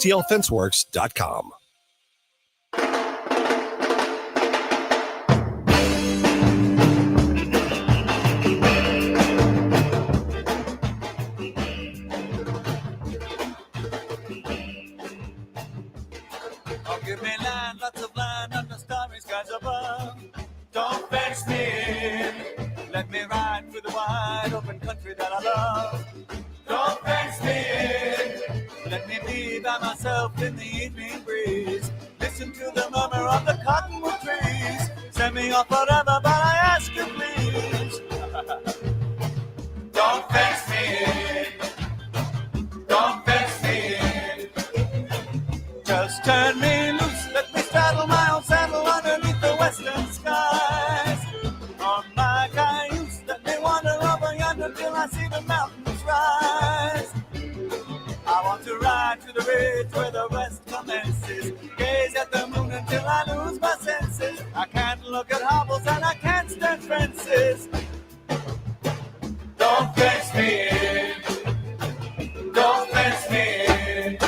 stlfenceworks.com. Oh, give me land, lots of land under starry skies above. Don't fence me in. Let me ride through the wide open country that I love. Don't fence me in. Let me be by myself in the evening breeze. Listen to the murmur of the cottonwood trees. Send me off forever, but I ask you please. Don't fence me in. Don't fence me in. Just turn me loose, let me straddle my own saddle underneath the western skies. On my cayuse, let me wander over yonder till I see the mountains rise. I want to ride to the ridge where the west commences. Gaze at the moon until I lose my senses. I can't look at hobbles and I can't stand fences. Don't fence me in. Don't fence me in.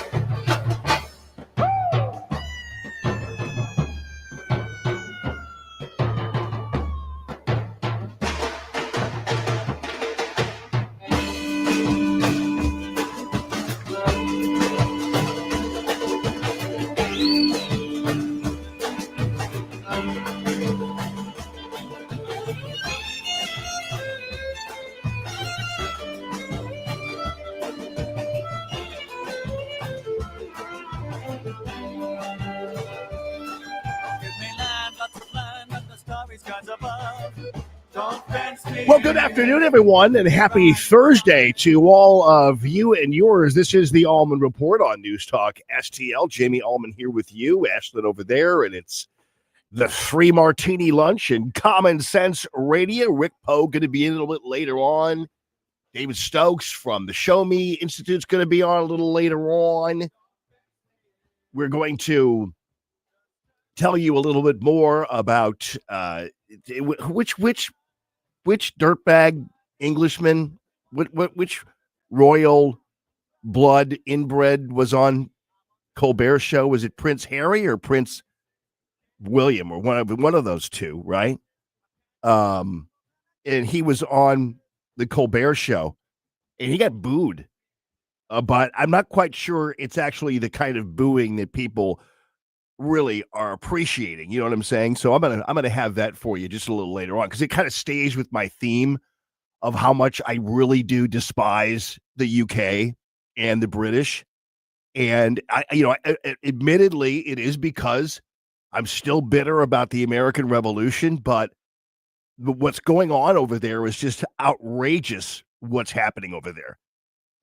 Well, good afternoon, everyone, and happy Thursday to all of you and yours. This is the Allman Report on News Talk STL. Jamie Allman here with you, Ashlyn over there, and it's the Free Martini Lunch and Common Sense Radio. Rick Poe going to be in a little bit later on. David Stokes from the Show Me Institute's going to be on a little later on. We're going to tell you a little bit more about which dirtbag Englishman, which royal blood inbred was on Colbert's show? Was it Prince Harry or Prince William, or one of those two, right? And he was on the Colbert show, and he got booed. But I'm not quite sure it's actually the kind of booing that people really are appreciating. You know what I'm saying? So I'm gonna have that for you just a little later on, because it kind of stays with my theme of how much I really do despise the UK and the British. And admittedly, it is because I'm still bitter about the American Revolution, but what's going on over there is just outrageous. What's happening over there?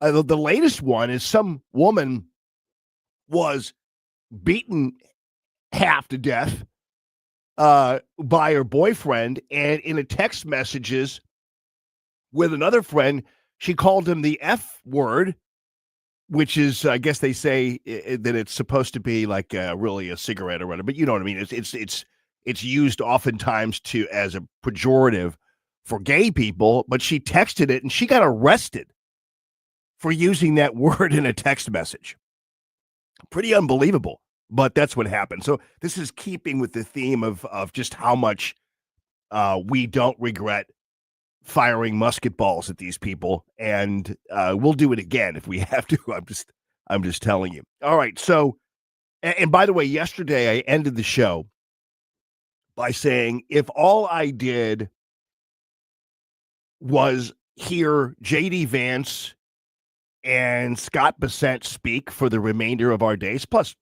The latest one is some woman was beaten half to death by her boyfriend, and in a text messages with another friend, she called him the F word, which is, I guess they say that it's supposed to be like really a cigarette or whatever, but you know what I mean. It's used oftentimes as a pejorative for gay people, but she texted it and she got arrested for using that word in a text message. Pretty unbelievable. But that's what happened. So this is keeping with the theme of just how much we don't regret firing musket balls at these people, and we'll do it again if we have to. I'm just telling you. All right. So, and by the way, yesterday I ended the show by saying if all I did was hear J.D. Vance and Scott Bessent speak for the remainder of our days, plus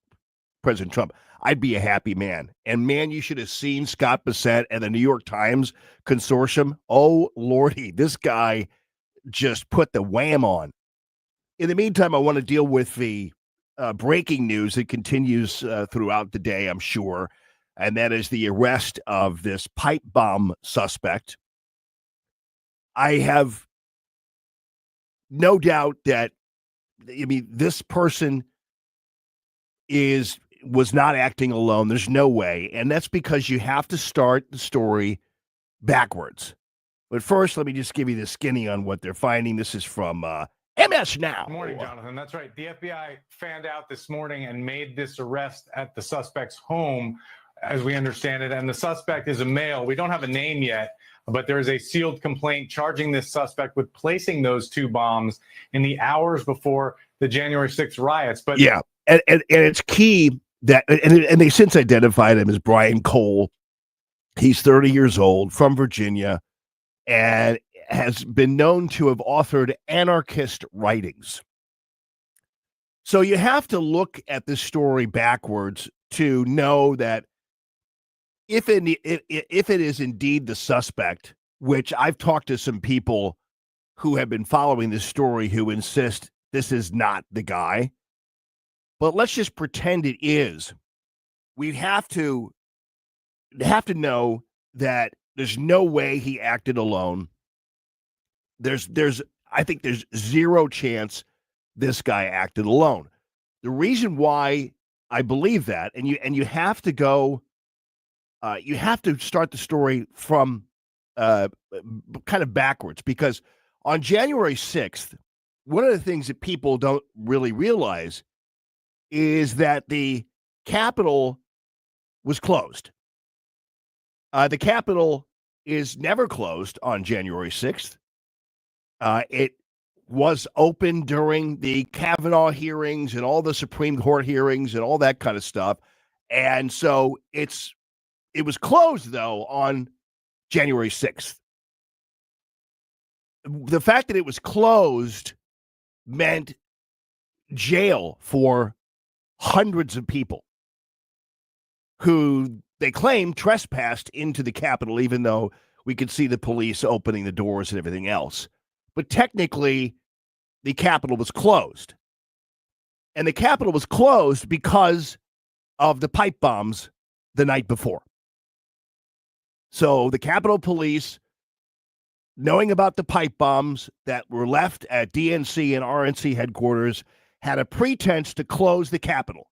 President Trump, I'd be a happy man. And man, you should have seen Scott Bessent and the New York Times consortium. Oh, Lordy, this guy just put the wham on. In the meantime, I want to deal with the breaking news that continues throughout the day, I'm sure, and that is the arrest of this pipe bomb suspect. I have no doubt that, this person was not acting alone. There's no way. And that's because you have to start the story backwards. But first, let me just give you the skinny on what they're finding. This is from MS Now. Good morning, Jonathan. That's right. The FBI fanned out this morning and made this arrest at the suspect's home, as we understand it. And the suspect is a male. We don't have a name yet, but there is a sealed complaint charging this suspect with placing those two bombs in the hours before the January 6th riots. But yeah, and it's key that, and they since identified him as Brian Cole. He's 30 years old, from Virginia, and has been known to have authored anarchist writings. So you have to look at this story backwards to know that if it is indeed the suspect, which I've talked to some people who have been following this story who insist this is not the guy, but let's just pretend it is. We have to know that there's no way he acted alone. I think there's zero chance this guy acted alone. The reason why I believe that, and you have to go, you have to start the story from kind of backwards, because on January 6th, one of the things that people don't really realize is that the Capitol was closed. The Capitol is never closed on January 6th. It was open during the Kavanaugh hearings and all the Supreme Court hearings and all that kind of stuff. And so it was closed, though, on January 6th. The fact that it was closed meant jail for hundreds of people who they claim trespassed into the Capitol, even though we could see the police opening the doors and everything else. But technically, the Capitol was closed. And the Capitol was closed because of the pipe bombs the night before. So the Capitol Police, knowing about the pipe bombs that were left at DNC and RNC headquarters, had a pretense to close the Capitol.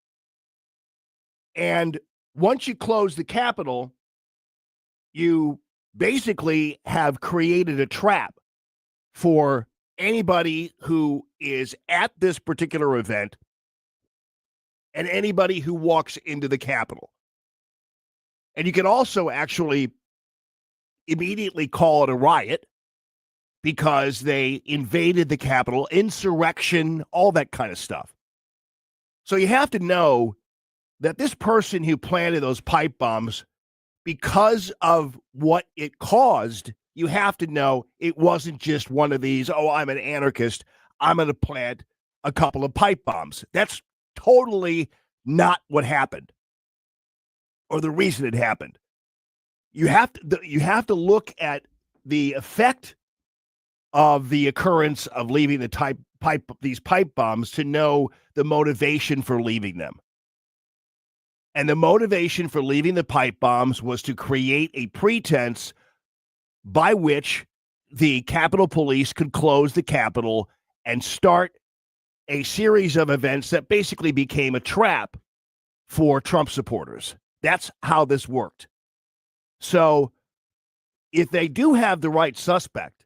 And once you close the Capitol, you basically have created a trap for anybody who is at this particular event and anybody who walks into the Capitol. And you can also actually immediately call it a riot because they invaded the Capitol, insurrection, all that kind of stuff. So you have to know that this person who planted those pipe bombs, because of what it caused, you have to know it wasn't just one of these, oh, I'm an anarchist, I'm going to plant a couple of pipe bombs. That's totally not what happened, or the reason it happened. You have to look at the effect of the occurrence of leaving these pipe bombs to know the motivation for leaving them. And the motivation for leaving the pipe bombs was to create a pretense by which the Capitol Police could close the Capitol and start a series of events that basically became a trap for Trump supporters. That's how this worked. So if they do have the right suspect,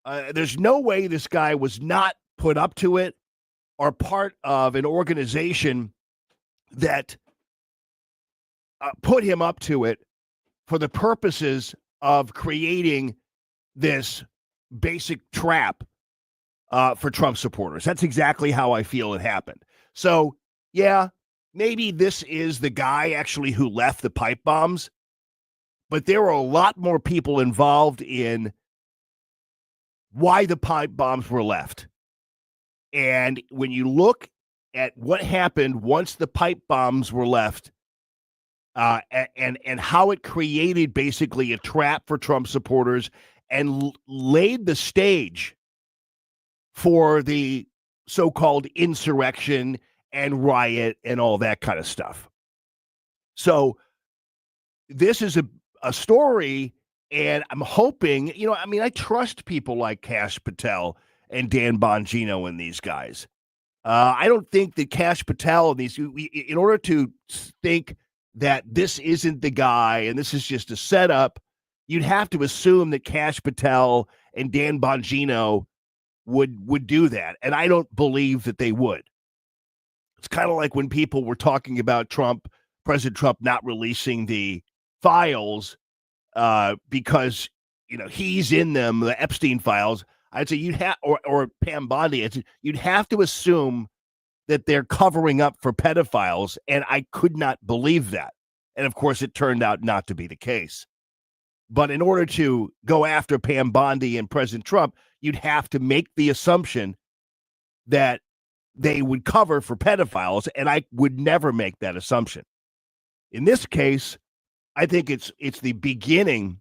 there's no way this guy was not put up to it or part of an organization that put him up to it for the purposes of creating this basic trap for Trump supporters. That's exactly how I feel it happened. So, yeah, maybe this is the guy actually who left the pipe bombs, but there were a lot more people involved in why the pipe bombs were left. And when you look at what happened once the pipe bombs were left, and how it created basically a trap for Trump supporters and laid the stage for the so-called insurrection and riot and all that kind of stuff. So this is a story, and I'm hoping, I trust people like Kash Patel and Dan Bongino and these guys. I don't think that Kash Patel and these, in order to think that this isn't the guy and this is just a setup, you'd have to assume that Kash Patel and Dan Bongino would do that, and I don't believe that they would. It's kind of like when people were talking about President Trump not releasing the files because he's in them, the Epstein files. I'd say you'd have, or Pam Bondi. You'd have to assume that they're covering up for pedophiles, and I could not believe that. And of course, it turned out not to be the case. But in order to go after Pam Bondi and President Trump, you'd have to make the assumption that they would cover for pedophiles, and I would never make that assumption. In this case, I think it's the beginning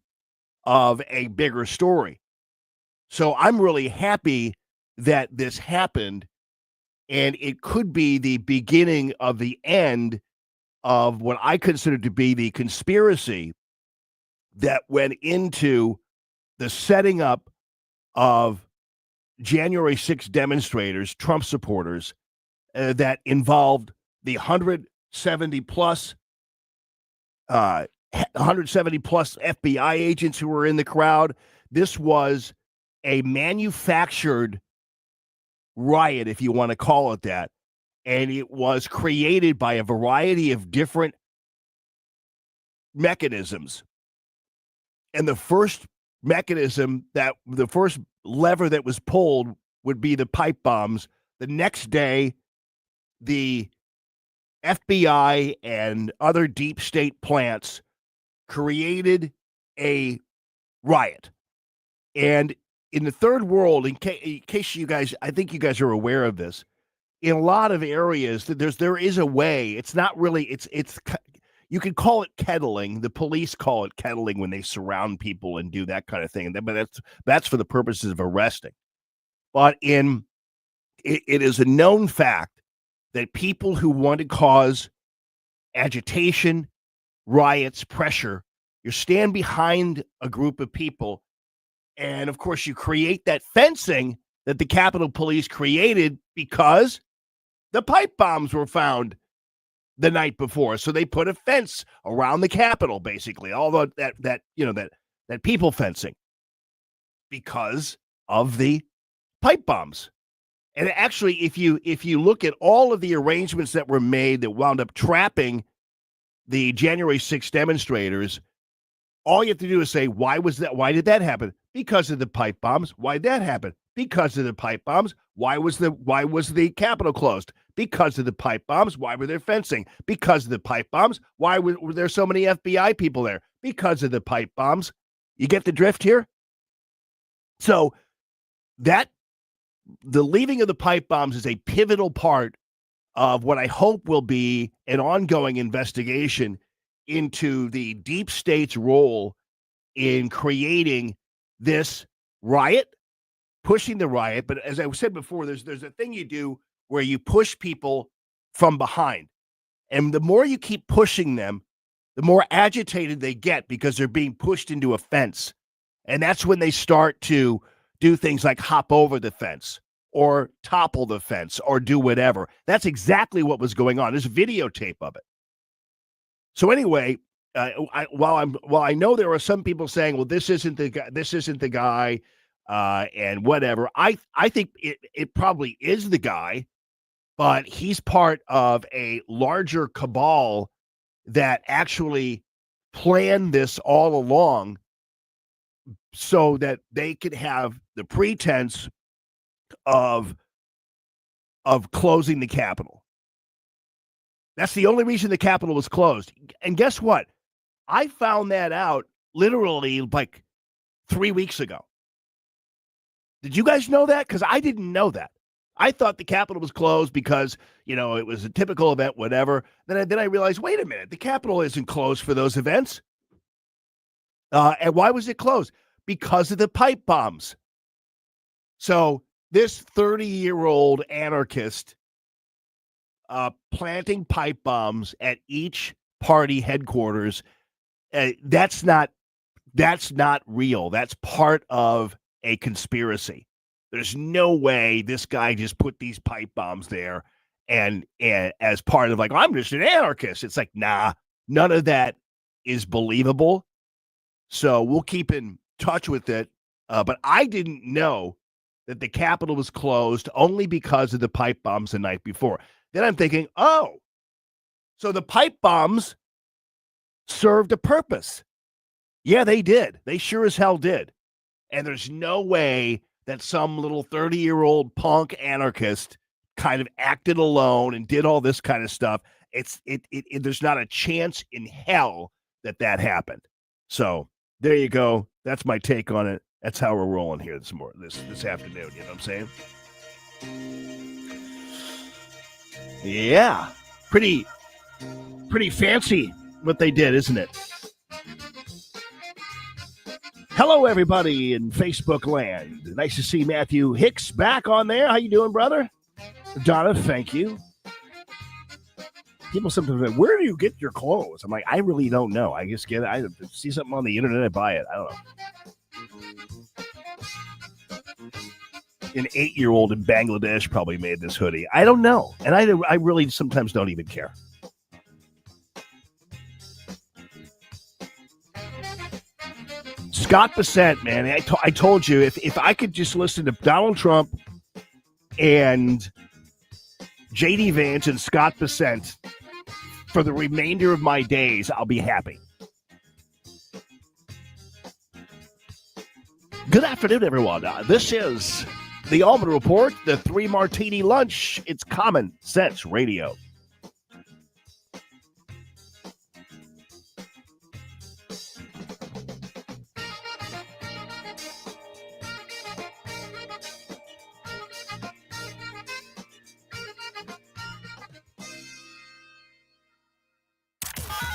of a bigger story. So I'm really happy that this happened, and it could be the beginning of the end of what I consider to be the conspiracy that went into the setting up of January 6th demonstrators, Trump supporters, that involved the 170 plus FBI agents who were in the crowd. This was a manufactured riot, if you want to call it that. And it was created by a variety of different mechanisms. And the first mechanism, the first lever that was pulled, would be the pipe bombs. The next day, the FBI and other deep state plants created a riot. And in the third world, in case you guys, I think you guys are aware of this, in a lot of areas, there is a way. It's not really, it's you could call it kettling. The police call it kettling when they surround people and do that kind of thing. But that's for the purposes of arresting. But it is a known fact that people who want to cause agitation, riots, pressure, you stand behind a group of people, and of course you create that fencing that the Capitol Police created because the pipe bombs were found the night before. So they put a fence around the Capitol, basically, although that people fencing, because of the pipe bombs. And actually, if you look at all of the arrangements that were made that wound up trapping the January 6th demonstrators, all you have to do is say, why was that? Why did that happen? Because of the pipe bombs. Why did that happen? Because of the pipe bombs. Why was the Capitol closed? Because of the pipe bombs. Why were there fencing? Because of the pipe bombs. Why were there so many FBI people there? Because of the pipe bombs. You get the drift here? So the leaving of the pipe bombs is a pivotal part of what I hope will be an ongoing investigation into the deep state's role in creating this riot, pushing the riot. But as I said before, there's a thing you do where you push people from behind. And the more you keep pushing them, the more agitated they get because they're being pushed into a fence. And that's when they start to do things like hop over the fence or topple the fence or do whatever. That's exactly what was going on. There's videotape of it. So anyway, while I know there are some people saying, well, this isn't the guy, and whatever. I think it probably is the guy, but he's part of a larger cabal that actually planned this all along so that they could have the pretense of closing the Capitol. That's the only reason the Capitol was closed. And guess what? I found that out literally like 3 weeks ago. Did you guys know that? Because I didn't know that. I thought the Capitol was closed because, it was a typical event, whatever. Then I realized, wait a minute, the Capitol isn't closed for those events. And why was it closed? Because of the pipe bombs. So this 30-year-old anarchist planting pipe bombs at each party headquarters, that's not real. That's part of a conspiracy. There's no way this guy just put these pipe bombs there and as part of like, I'm just an anarchist. It's like, nah, none of that is believable. So we'll keep in touch with it. But I didn't know that the Capitol was closed only because of the pipe bombs the night before. Then I'm thinking, oh, so the pipe bombs served a purpose. Yeah, they did. They sure as hell did. And there's no way that some little 30-year-old punk anarchist kind of acted alone and did all this kind of stuff. There's not a chance in hell that happened. So there you go. That's my take on it. That's how we're rolling here this afternoon. You know what I'm saying? Yeah. Pretty fancy what they did, isn't it? Hello, everybody in Facebook land. Nice to see Matthew Hicks back on there. How you doing, brother? Donna, thank you. People sometimes say, where do you get your clothes? I'm like, I really don't know. I just I see something on the internet, I buy it. I don't know. An 8-year-old in Bangladesh probably made this hoodie. I don't know. And I really sometimes don't even care. Scott Bissett, man, I told you, if I could just listen to Donald Trump and J.D. Vance and Scott Bissett for the remainder of my days, I'll be happy. Good afternoon, everyone. This is the Allman Report, the 3 Martini Lunch. It's Common Sense Radio.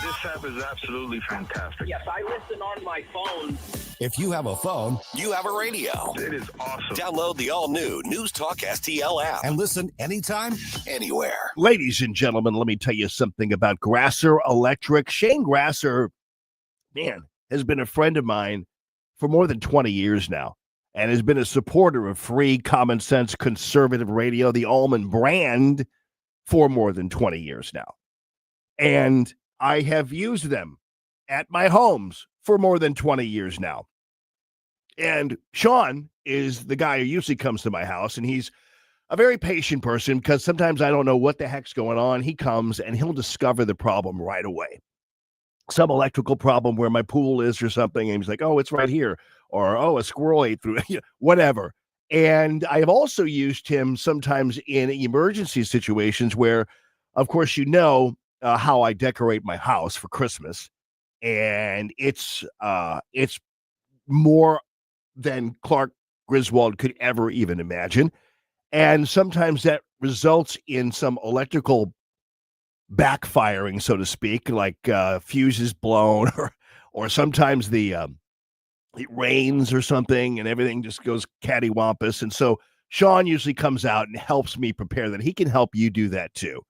This app is absolutely fantastic. Yes, I listen on my phone. If you have a phone, you have a radio. It is awesome. Download the all-new News Talk STL app and listen anytime, anywhere. Ladies and gentlemen, let me tell you something about Grasser Electric. Shane Grasser, man, has been a friend of mine for more than 20 years now and has been a supporter of free, common sense, conservative radio, the Allman brand, for more than 20 years now. And I have used them at my homes for more than 20 years now. And Sean is the guy who usually comes to my house, and he's a very patient person because sometimes I don't know what the heck's going on. He comes and he'll discover the problem right away. Some electrical problem where my pool is or something, and he's like, oh, it's right here. Or, oh, a squirrel ate through it, whatever. And I have also used him sometimes in emergency situations where, of course, how I decorate my house for Christmas, and it's more than Clark Griswold could ever even imagine, and sometimes that results in some electrical backfiring, so to speak, like fuses blown, or sometimes it rains or something, and everything just goes cattywampus. And so Sean usually comes out and helps me prepare that. He can help you do that too.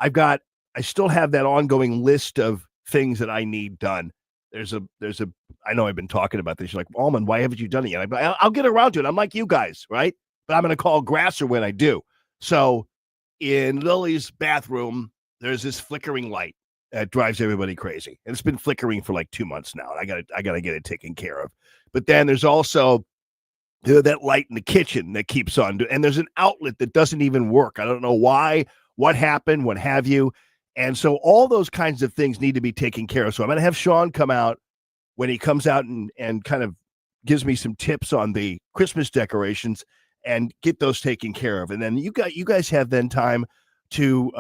I still have that ongoing list of things that I need done. I know I've been talking about this. You're like, Allman, why haven't you done it yet? I'll get around to it. I'm like you guys, right? But I'm going to call Grasser when I do. So in Lily's bathroom, there's this flickering light that drives everybody crazy. And it's been flickering for like 2 months now. I got to get it taken care of. But then there's also that light in the kitchen that keeps on. And there's an outlet that doesn't even work. I don't know why, what happened, what have you. And so all those kinds of things need to be taken care of. So I'm going to have Sean come out when he comes out and kind of gives me some tips on the Christmas decorations and get those taken care of. And then you guys have then time to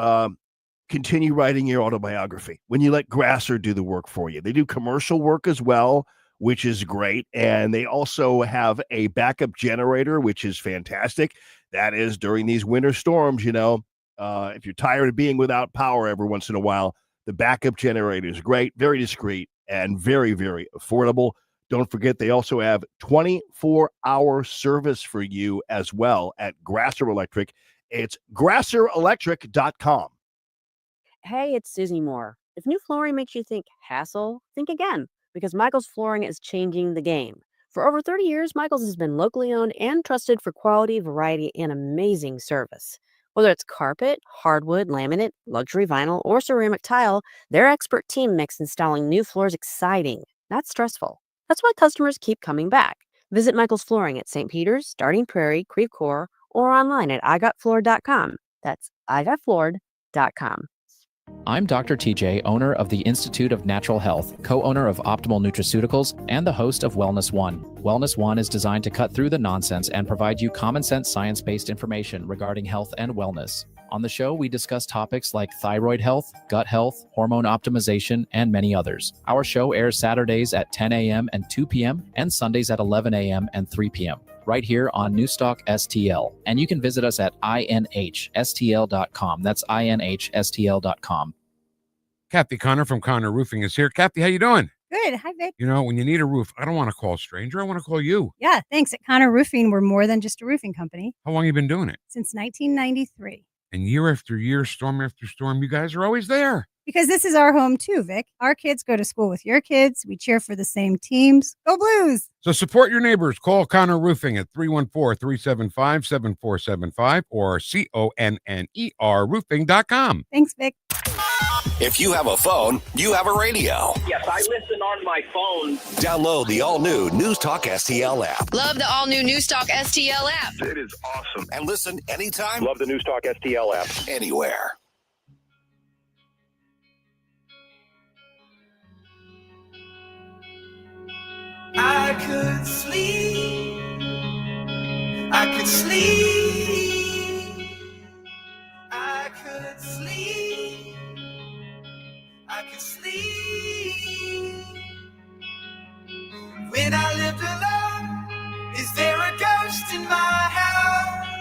continue writing your autobiography when you let Grasser do the work for you. They do commercial work as well, which is great. And they also have a backup generator, which is fantastic. That is during these winter storms, if you're tired of being without power every once in a while, the backup generator is great, very discreet, and very, very affordable. Don't forget, they also have 24-hour service for you as well at Grasser Electric. It's grasserelectric.com. Hey, it's Susie Moore. If new flooring makes you think hassle, think again, because Michael's Flooring is changing the game. For over 30 years, Michael's has been locally owned and trusted for quality, variety, and amazing service. Whether it's carpet, hardwood, laminate, luxury vinyl, or ceramic tile, their expert team makes installing new floors exciting, not stressful. That's why customers keep coming back. Visit Michael's Flooring at St. Peter's, Starting Prairie, Creve Coeur, or online at igotfloored.com. That's igotfloored.com. I'm Dr. TJ, owner of the Institute of Natural Health, co-owner of Optimal Nutraceuticals, and the host of Wellness One. Wellness One is designed to cut through the nonsense and provide you common sense, science-based information regarding health and wellness. On the show, we discuss topics like thyroid health, gut health, hormone optimization, and many others. Our show airs Saturdays at 10 a.m. and 2 p.m. and Sundays at 11 a.m. and 3 p.m. right here on Newstalk STL. And you can visit us at inhstl.com. That's inhstl.com. Kathy Connor from Connor Roofing is here. Kathy, how you doing? Good. Hi, Vic. You know, when you need a roof, I don't want to call a stranger. I want to call you. Yeah, thanks. At Connor Roofing, we're more than just a roofing company. How long you been doing it? Since 1993. And year after year, storm after storm, you guys are always there. Because this is our home too, Vic. Our kids go to school with your kids. We cheer for the same teams. Go Blues! So support your neighbors. Call Connor Roofing at 314-375-7475 or CONNER roofing.com. Thanks, Vic. If you have a phone, you have a radio. Yes, I listen on my phone. Download the all-new News Talk STL app Love the all-new News Talk STL app. It is awesome. and listen anytime, Love the News Talk STL app. anywhere. I could sleep. I could sleep. I could sleep. I could sleep. When I lived alone, is there a ghost in my house?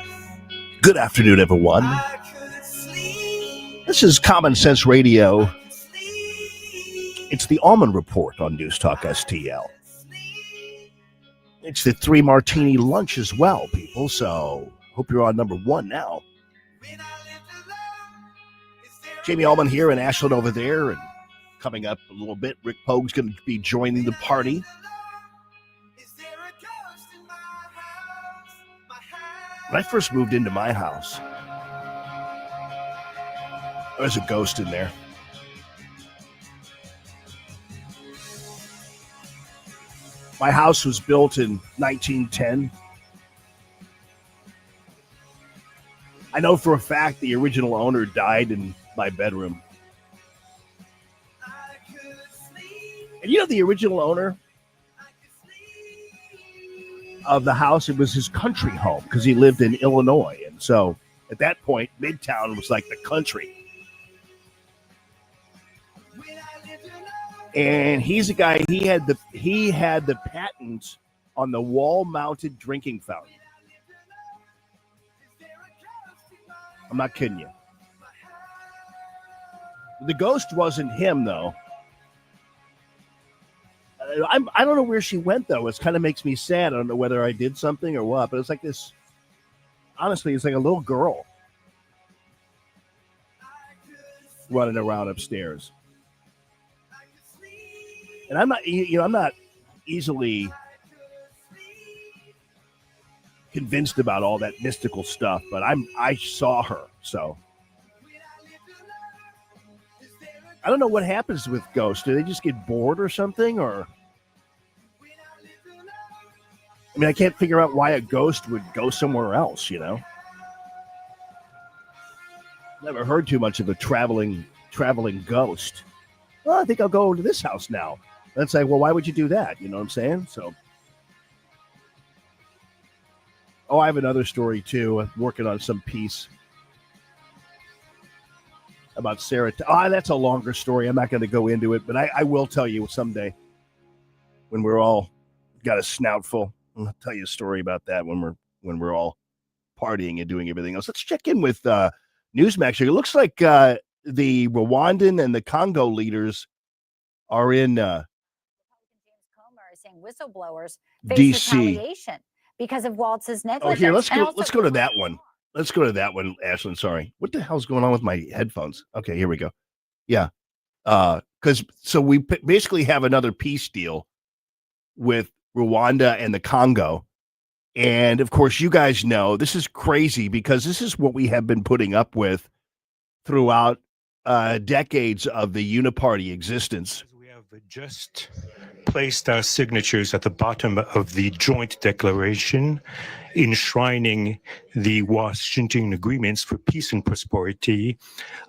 Good afternoon, everyone. I could sleep. This is Common Sense Radio. I could sleep. It's the Allman Report on News Talk STL. It's the 3 Martini lunch as well, people. So hope you're on number 1 now. Jamie Allman here and Ashland over there. And coming up a little bit, Rick Pogue's going to be joining the party. When I first moved into my house, there was a ghost in there. My house was built in 1910. I know for a fact the original owner died in my bedroom. And you know the original owner of the house, it was his country home because he lived in Illinois. And so at that point, Midtown was like the country. And he's a guy, he had the patent on the wall-mounted drinking fountain. I'm not kidding you. The ghost wasn't him, though. I don't know where she went, though. It kind of makes me sad. I don't know whether I did something or what, but it's like this, honestly, it's like a little girl running around upstairs. And I'm not easily convinced about all that mystical stuff, but I saw her, so I don't know what happens with ghosts. Do they just get bored or something? Or I mean, I can't figure out why a ghost would go somewhere else, you know? Never heard too much of a traveling ghost. Well, I think I'll go to this house now. That's like, well, why would you do that? You know what I'm saying? So, I have another story too. I'm working on some piece about Sarah. That's a longer story. I'm not going to go into it, but I will tell you someday when we're all got a snout full. I'll tell you a story about that when we're all partying and doing everything else. Let's check in with Newsmax. It looks like the Rwandan and the Congo leaders are in saying whistleblowers face DC. retaliation because of Waltz's negligence. Oh, here, let's go to that one. Let's go to that one, Ashlyn. Sorry. What the hell's going on with my headphones? Okay, here we go. Yeah. So we basically have another peace deal with Rwanda and the Congo. And of course, you guys know this is crazy because this is what we have been putting up with throughout decades of the uniparty existence. We have just placed our signatures at the bottom of the joint declaration enshrining the Washington agreements for peace and prosperity.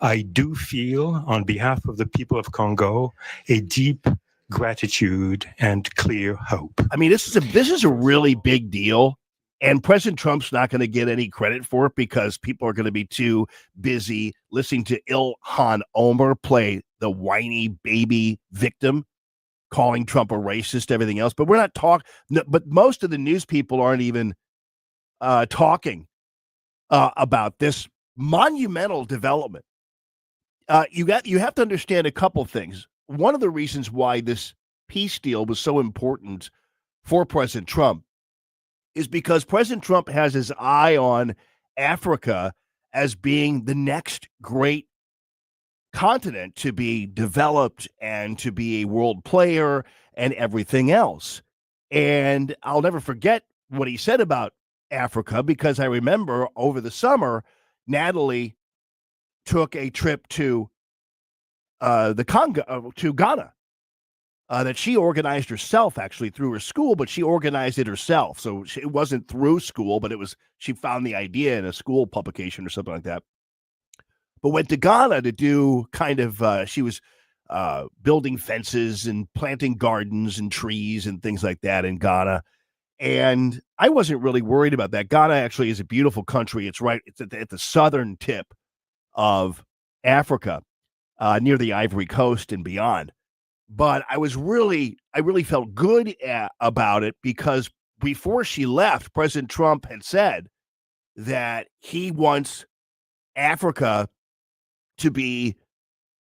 I do feel, on behalf of the people of Congo, a deep gratitude and clear hope. I mean, this is a really big deal. And President Trump's not going to get any credit for it because people are going to be too busy listening to Ilhan Omar play the whiny baby victim, calling Trump a racist, everything else. But we're not talking. But most of the news people aren't even talking about this monumental development. You have to understand a couple things. One of the reasons why this peace deal was so important for President Trump is because President Trump has his eye on Africa as being the next great continent to be developed and to be a world player and everything else. And I'll never forget what he said about Africa, because I remember over the summer, Natalie took a trip to the Congo, to Ghana, that she organized herself, actually through her school, but she organized it herself. So it wasn't through school, but she found the idea in a school publication or something like that. But went to Ghana to do kind of, she was building fences and planting gardens and trees and things like that in Ghana. And I wasn't really worried about that. Ghana actually is a beautiful country. It's at the southern tip of Africa, near the Ivory Coast and beyond. But I really felt good about it because before she left, President Trump had said that he wants Africa to be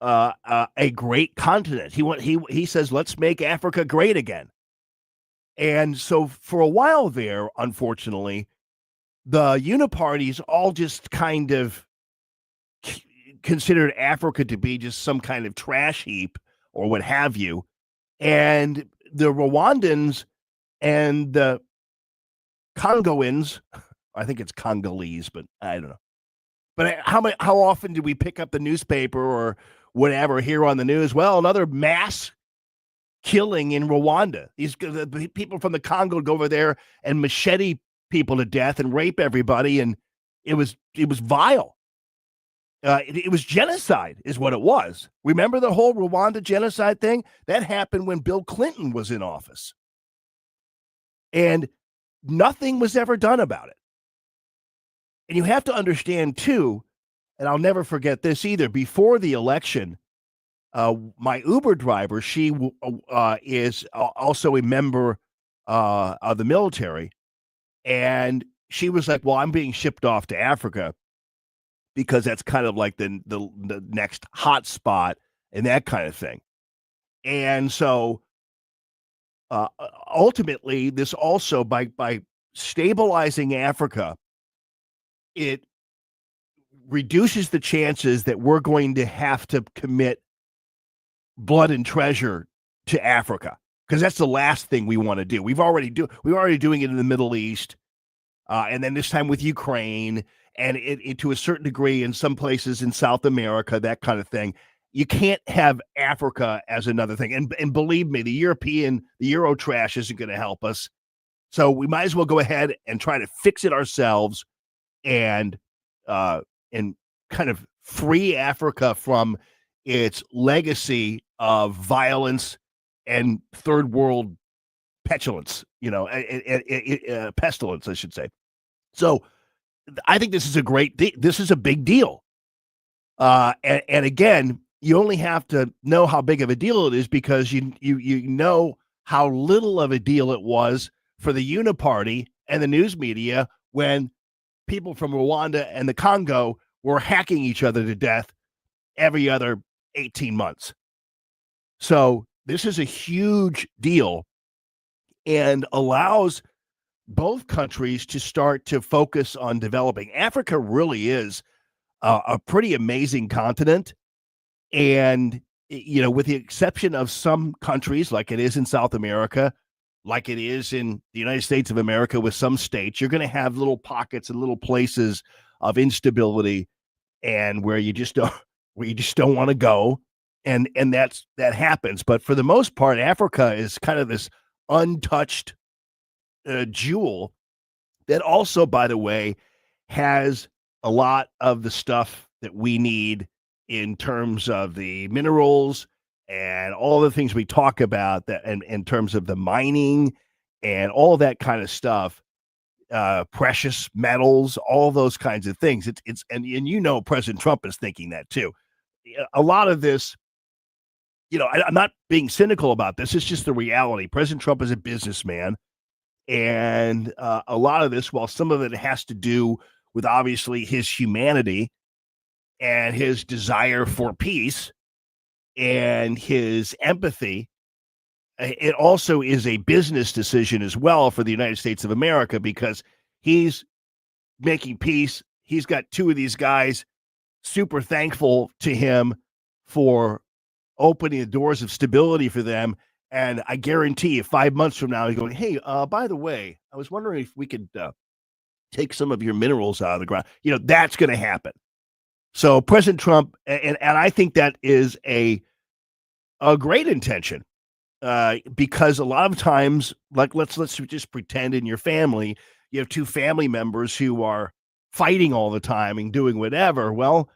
a great continent. He says, let's make Africa great again. And so for a while there, unfortunately, the uniparties all just kind of considered Africa to be just some kind of trash heap or what have you. And the Rwandans and the Congoans, I think it's Congolese, but I don't know. But how often do we pick up the newspaper or whatever here on the news? Well, another mass killing in Rwanda. The people from the Congo go over there and machete people to death and rape everybody, and it was vile. It was genocide is what it was. Remember the whole Rwanda genocide thing? That happened when Bill Clinton was in office. And nothing was ever done about it. And you have to understand, too, and I'll never forget this either, before the election, my Uber driver, she is also a member of the military, and she was like, well, I'm being shipped off to Africa because that's kind of like the next hot spot and that kind of thing. And so ultimately, this also, by stabilizing Africa, it reduces the chances that we're going to have to commit blood and treasure to Africa, because that's the last thing we want to do. We're already doing it in the Middle East, and then this time with Ukraine, and it to a certain degree in some places in South America, that kind of thing. You can't have Africa as another thing. And believe me, the Euro trash isn't going to help us. So we might as well go ahead and try to fix it ourselves and kind of free Africa from its legacy of violence and third world petulance, pestilence, I should say. So I think this is a big deal. And again, you only have to know how big of a deal it is because you know how little of a deal it was for the Uniparty and the news media when people from Rwanda and the Congo were hacking each other to death every other 18 months. So this is a huge deal and allows both countries to start to focus on developing. Africa really is a pretty amazing continent. And, with the exception of some countries, like it is in South America, like it is in the United States of America with some states, you're going to have little pockets and little places of instability and where you just don't want to go. and that happens. But for the most part, Africa is kind of this untouched jewel that also, by the way, has a lot of the stuff that we need in terms of the minerals and all the things we talk about, that and in terms of the mining and all that kind of stuff, precious metals, all those kinds of things. It's and President Trump is thinking that too. A lot of this, I'm not being cynical about this. It's just the reality. President Trump is a businessman. And a lot of this, while some of it has to do with obviously his humanity and his desire for peace and his empathy, it also is a business decision as well for the United States of America, because he's making peace. He's got two of these guys super thankful to him for opening the doors of stability for them. And I guarantee you 5 months from now, he's going, hey, by the way, I was wondering if we could take some of your minerals out of the ground. That's going to happen. So President Trump, and I think that is a great intention, because a lot of times, like let's just pretend in your family, you have two family members who are fighting all the time and doing whatever. Well,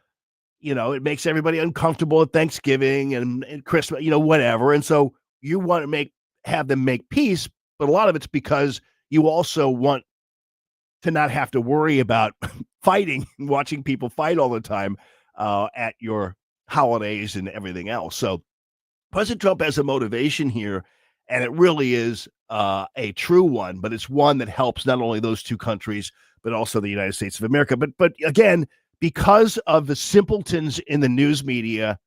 it makes everybody uncomfortable at Thanksgiving and Christmas, whatever. And so you want to have them make peace, but a lot of it's because you also want to not have to worry about fighting and watching people fight all the time at your holidays and everything else. So President Trump has a motivation here, and it really is a true one, but it's one that helps not only those two countries, but also the United States of America. But again, because of the simpletons in the news media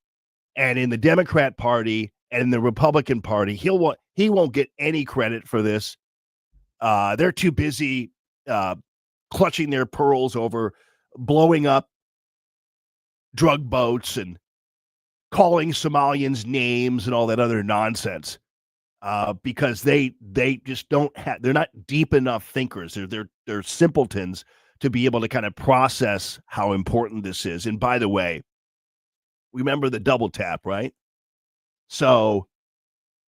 and in the Democrat Party and in the Republican Party, he won't get any credit for this. They're too busy clutching their pearls over blowing up drug boats and calling Somalians names and all that other nonsense, because they just they're not deep enough thinkers. They're simpletons to be able to kind of process how important this is. And by the way, remember the double tap, right? So,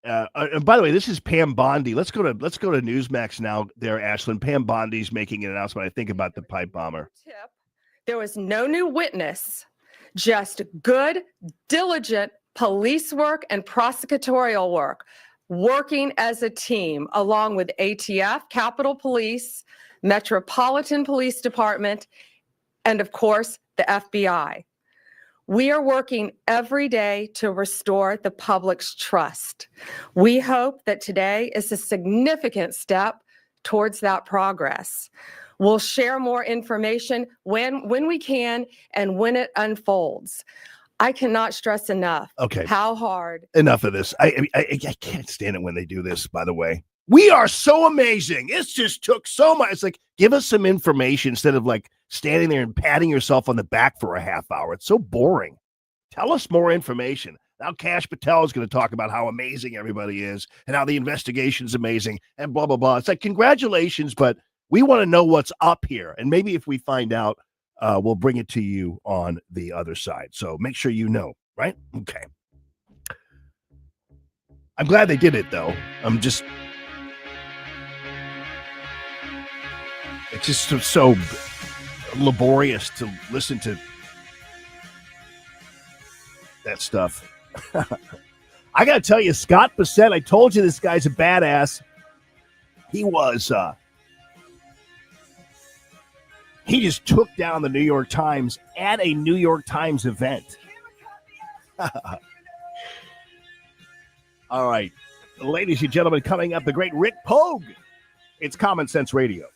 and by the way, this is Pam Bondi. Let's go to Newsmax now. There, Ashlyn. Pam Bondi's making an announcement, I think, about the pipe bomber. There was no new witness, just good, diligent police work and prosecutorial work, working as a team along with ATF, Capitol Police, Metropolitan Police Department, and of course, the FBI. We are working every day to restore the public's trust. We hope that today is a significant step towards that progress. We'll share more information when we can and when it unfolds. I cannot stress enough how hard. Enough of this. I can't stand it when they do this, by the way. We are so amazing. It just took so much. It's like, give us some information instead of like standing there and patting yourself on the back for a half hour. It's so boring. Tell us more information. Now Kash Patel is going to talk about how amazing everybody is and how the investigation's amazing and blah, blah, blah. It's like, congratulations, but we want to know what's up here. And maybe if we find out, we'll bring it to you on the other side. So make sure you know, right? Okay. I'm glad they did it, though. It's just so laborious to listen to that stuff. I got to tell you, Scott Bissett, I told you this guy's a badass. He was, he just took down the New York Times at a New York Times event. All right. Ladies and gentlemen, coming up, the great Rick Pogue. It's Common Sense Radio.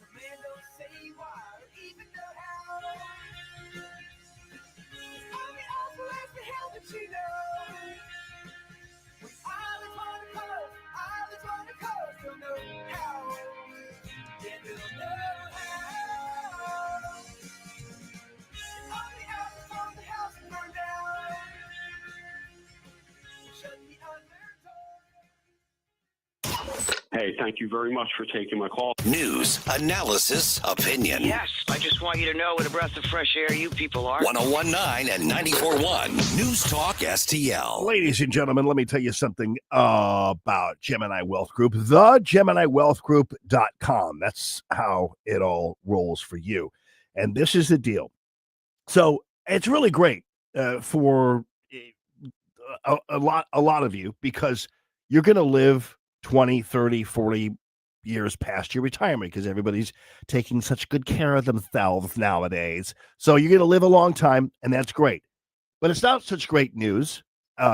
Hey, thank you very much for taking my call. News, analysis, opinion. Yes, I just want you to know what a breath of fresh air you people are. 101.9 and 94.1 News Talk STL. Ladies and gentlemen, let me tell you something about Gemini Wealth Group. The GeminiWealthGroup.com. That's how it all rolls for you. And this is the deal. So it's really great for a lot of you, because you're going to live 20, 30, 40 years past your retirement, because everybody's taking such good care of themselves nowadays. So you're going to live a long time, and that's great. But it's not such great news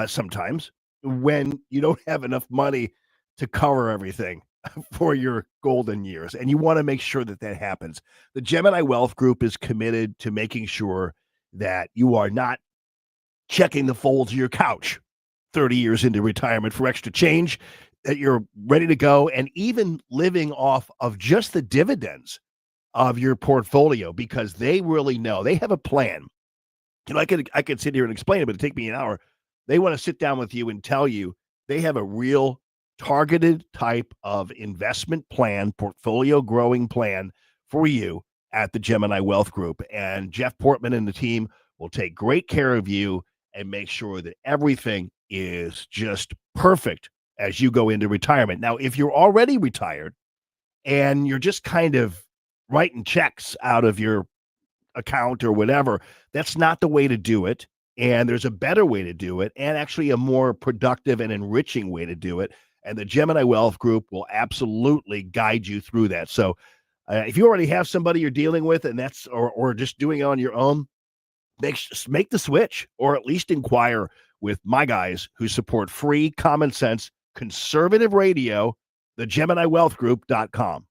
sometimes when you don't have enough money to cover everything for your golden years, and you want to make sure that that happens. The Gemini Wealth Group is committed to making sure that you are not checking the folds of your couch 30 years into retirement for extra change, that you're ready to go, and even living off of just the dividends of your portfolio, because they really know. They have a plan. You know, I could sit here and explain it, but it'd take me an hour. They want to sit down with you and tell you they have a real targeted type of investment plan, portfolio growing plan for you at the Gemini Wealth Group. And Jeff Portman and the team will take great care of you and make sure that everything is just perfect as you go into retirement. Now, if you're already retired and you're just kind of writing checks out of your account or whatever, that's not the way to do it. And there's a better way to do it, and actually a more productive and enriching way to do it. And the Gemini Wealth Group will absolutely guide you through that. So if you already have somebody you're dealing with, and that's or just doing it on your own, make the switch, or at least inquire with my guys who support free, common sense, conservative radio, the GeminiWealthGroup.com.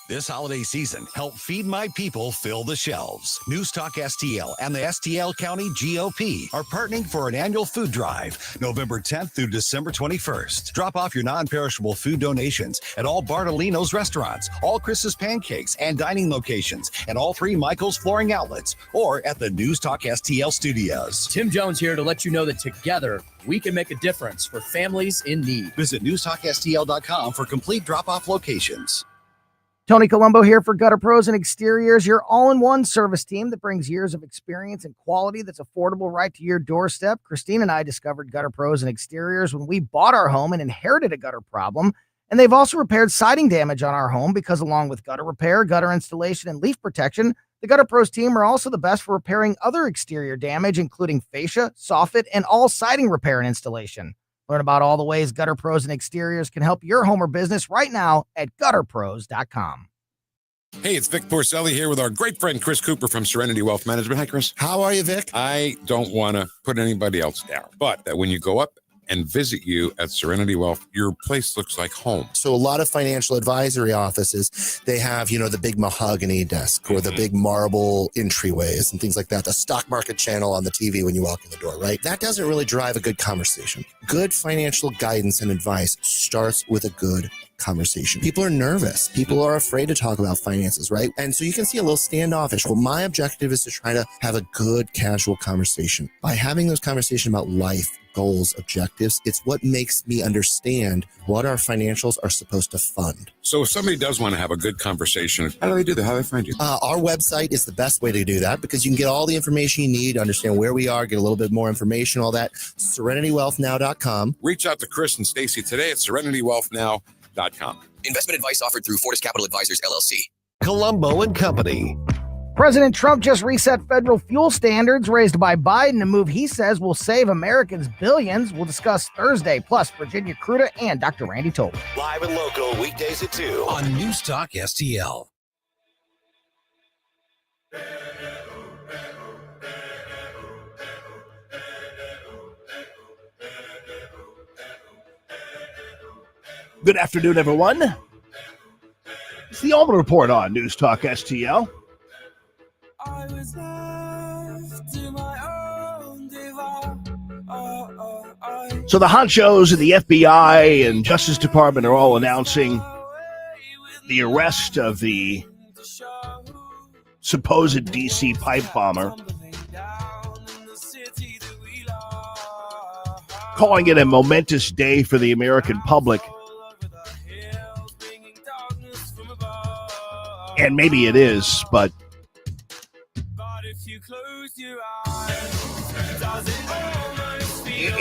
This holiday season, help Feed My People fill the shelves. News Talk STL and the STL County GOP are partnering for an annual food drive, November 10th through December 21st. Drop off your non-perishable food donations at all Bartolino's restaurants, all Chris's Pancakes and dining locations, and all 3 Michael's flooring outlets, or at the News Talk STL studios. Tim Jones here to let you know that together we can make a difference for families in need. Visit newstalkstl.com for complete drop-off locations. Tony Colombo here for Gutter Pros and Exteriors, your all-in-one service team that brings years of experience and quality that's affordable right to your doorstep. Christine and I discovered Gutter Pros and Exteriors when we bought our home and inherited a gutter problem. And they've also repaired siding damage on our home, because along with gutter repair, gutter installation, and leaf protection, the Gutter Pros team are also the best for repairing other exterior damage, including fascia, soffit, and all siding repair and installation. Learn about all the ways Gutter Pros and Exteriors can help your home or business right now at gutterpros.com. Hey, it's Vic Porcelli here with our great friend Chris Cooper from Serenity Wealth Management. Hi, Chris. How are you, Vic? I don't want to put anybody else down, but that when you go up and visit you at Serenity Wealth, your place looks like home. So a lot of financial advisory offices, they have, the big mahogany desk or the big marble entryways and things like that. The stock market channel on the TV when you walk in the door, right? That doesn't really drive a good conversation. Good financial guidance and advice starts with a good conversation. People are nervous. People are afraid to talk about finances, right? And so you can see a little standoffish. Well, my objective is to try to have a good, casual conversation. By having those conversations about life, goals, objectives, it's what makes me understand what our financials are supposed to fund. So if somebody does want to have a good conversation, how do they do that? How do they find you? Our website is the best way to do that, because you can get all the information you need, understand where we are, get a little bit more information, all that. SerenityWealthNow.com. Reach out to Chris and Stacy today at SerenityWealthNow.com. Investment advice offered through Fortis Capital Advisors, LLC. Colombo and Company. President Trump just reset federal fuel standards raised by Biden, a move he says will save Americans billions. We'll discuss Thursday, plus Virginia Cruda and Dr. Randy Tobin. Live and local, weekdays at 2 on News Talk STL. Good afternoon, everyone. It's the Allman Report on News Talk STL. I was left to my own device. So the honchos of the FBI and Justice Department are all announcing the arrest of the supposed DC pipe bomber, calling it a momentous day for the American public. And maybe it is, but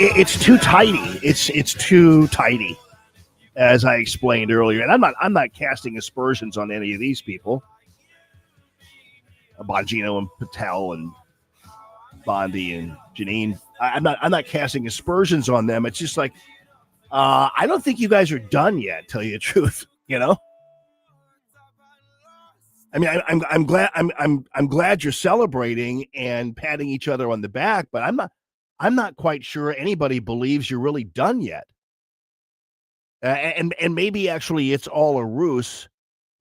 it's too tidy. It's too tidy, as I explained earlier. And I'm not casting aspersions on any of these people, Bongino and Patel and Bondi and Janine. I'm not casting aspersions on them. It's just like I don't think you guys are done yet. Tell you the truth, you know. I mean, I'm glad I'm glad you're celebrating and patting each other on the back, but I'm not quite sure anybody believes you're really done yet. And maybe actually it's all a ruse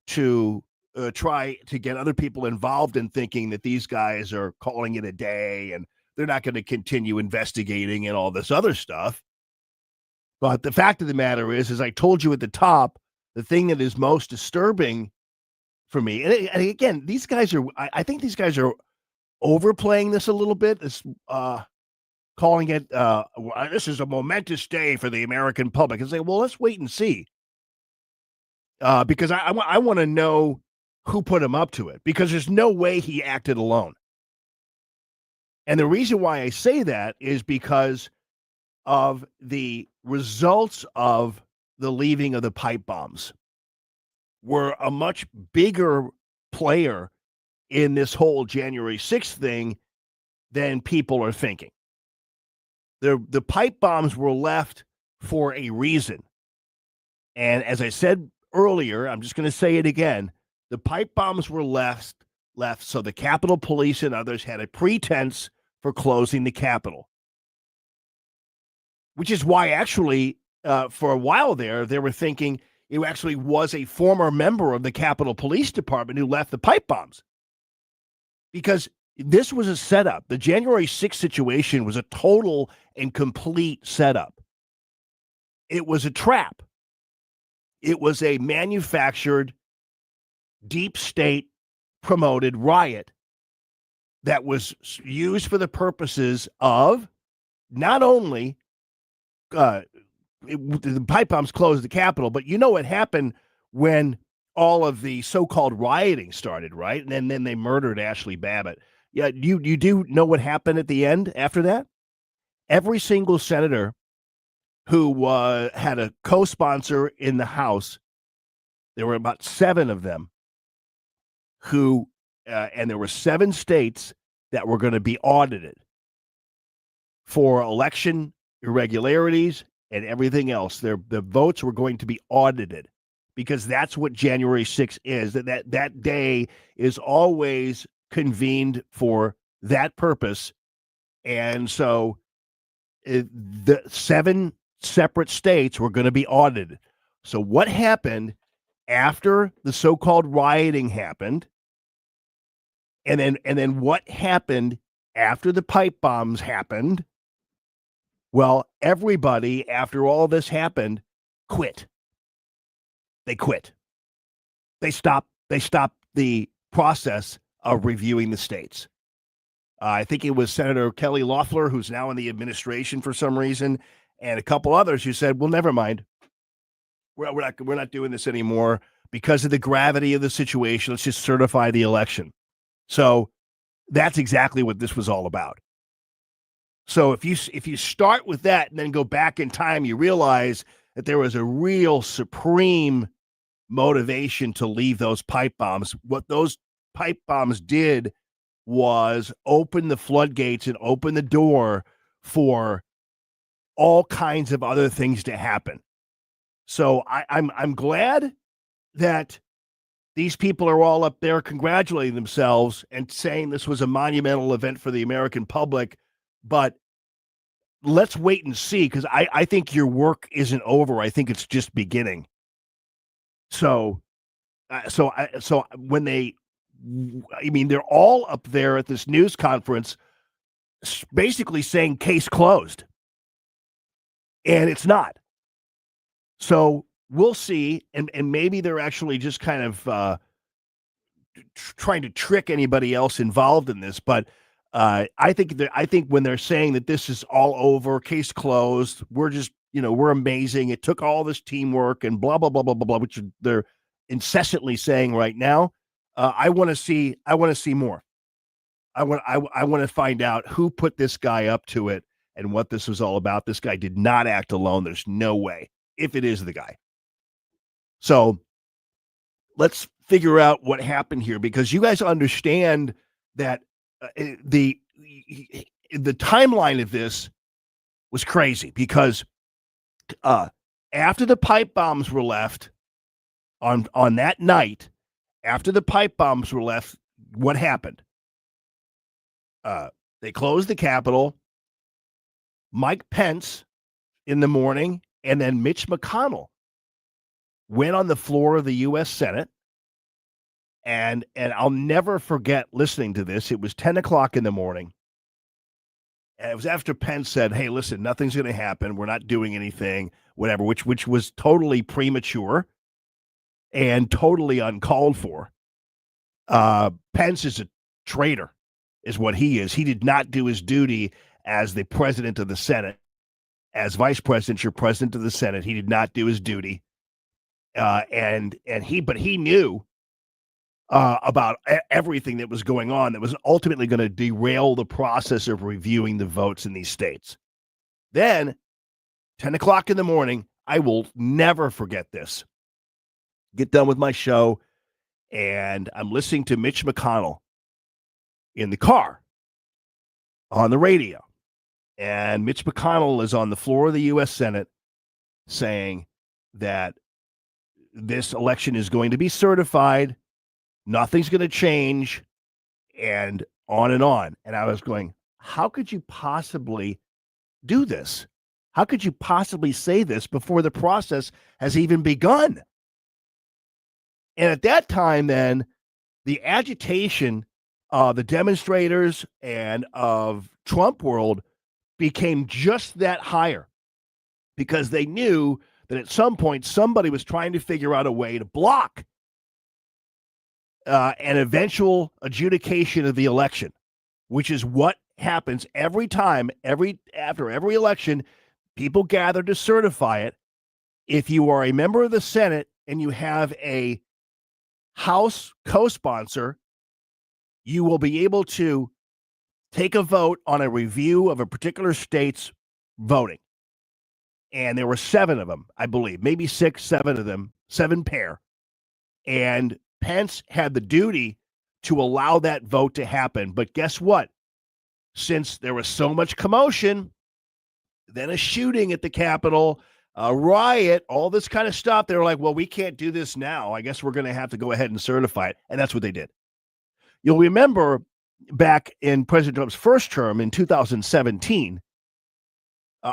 to try to get other people involved in thinking that these guys are calling it a day and they're not going to continue investigating and all this other stuff. But the fact of the matter is, as I told you at the top, the thing that is most disturbing for me, and again, these guys are, I think these guys are overplaying this a little bit. This calling it, this is a momentous day for the American public. And say, well, let's wait and see. Because I want to know who put him up to it, because there's no way he acted alone. And the reason why I say that is because of the results of the leaving of the pipe bombs were a much bigger player in this whole January 6th thing than people are thinking. The pipe bombs were left for a reason. And as I said earlier, I'm just going to say it again, the pipe bombs were left so the Capitol Police and others had a pretense for closing the Capitol. Which is why actually for a while there, they were thinking it actually was a former member of the Capitol Police Department who left the pipe bombs. Because this was a setup. The January 6th situation was a total and complete setup. It was a trap. It was a manufactured, deep state promoted riot that was used for the purposes of not only the pipe bombs closed the Capitol, but you know what happened when all of the so-called rioting started, right? And then they murdered Ashley Babbitt. Yeah, you do know what happened at the end after that? Every single senator who had a co-sponsor in the House, there were about 7 of them who, and there were 7 states that were going to be audited for election irregularities and everything else. The votes were going to be audited because that's what January 6th is. That day is always convened for that purpose. And so the 7 separate states were going to be audited. So what happened after the so-called rioting happened? And then what happened after the pipe bombs happened? Well, everybody, after all this happened, quit. They quit. They stopped the process of reviewing the states. I think it was Senator Kelly Loeffler, who's now in the administration for some reason, and a couple others who said, well, never mind. We're not doing this anymore because of the gravity of the situation. Let's just certify the election. So that's exactly what this was all about. So if you start with that and then go back in time, you realize that there was a real supreme motivation to leave those pipe bombs. What those pipe bombs did was open the floodgates and open the door for all kinds of other things to happen. So I'm glad that these people are all up there congratulating themselves and saying this was a monumental event for the American public. But let's wait and see, because I think your work isn't over. I think it's just beginning. So when they're all up there at this news conference basically saying case closed. And it's not. So we'll see. And maybe they're actually just kind of trying to trick anybody else involved in this. But I think when they're saying that this is all over, case closed, we're just, we're amazing. It took all this teamwork and blah, blah, blah, blah, blah, blah, which they're incessantly saying right now. I want to see more. I want to find out who put this guy up to it and what this was all about. This guy did not act alone. There's no way, if it is the guy. So let's figure out what happened here, because you guys understand that the timeline of this was crazy, because after the pipe bombs were left on that night, after the pipe bombs were left, what happened? They closed the Capitol. Mike Pence in the morning, and then Mitch McConnell went on the floor of the U.S. Senate. And I'll never forget listening to this. It was 10 o'clock in the morning. And it was after Pence said, hey, listen, nothing's going to happen. We're not doing anything, whatever, which was totally premature and totally uncalled for. Pence is a traitor, is what he is. He did not do his duty as the president of the Senate. As vice president, you're president of the Senate. He did not do his duty. But he knew about everything that was going on that was ultimately going to derail the process of reviewing the votes in these states. Then, 10 o'clock in the morning, I will never forget this. Get done with my show, and I'm listening to Mitch McConnell in the car on the radio. And Mitch McConnell is on the floor of the U.S. Senate saying that this election is going to be certified. Nothing's going to change, and on and on. And I was going, how could you possibly do this? How could you possibly say this before the process has even begun? And at that time, then, the agitation of the demonstrators and of Trump world became just that higher, because they knew that at some point somebody was trying to figure out a way to block an eventual adjudication of the election, which is what happens every time, after every election, people gather to certify it. If you are a member of the Senate and you have a House co-sponsor, you will be able to take a vote on a review of a particular state's voting. And there were 7 of them, I believe, maybe 6, 7 of them, 7 pair. And Pence had the duty to allow that vote to happen. But guess what? Since there was so much commotion, then a shooting at the Capitol, a riot, all this kind of stuff, they were like, well, we can't do this now. I guess we're going to have to go ahead and certify it. And that's what they did. You'll remember back in President Trump's first term in 2017,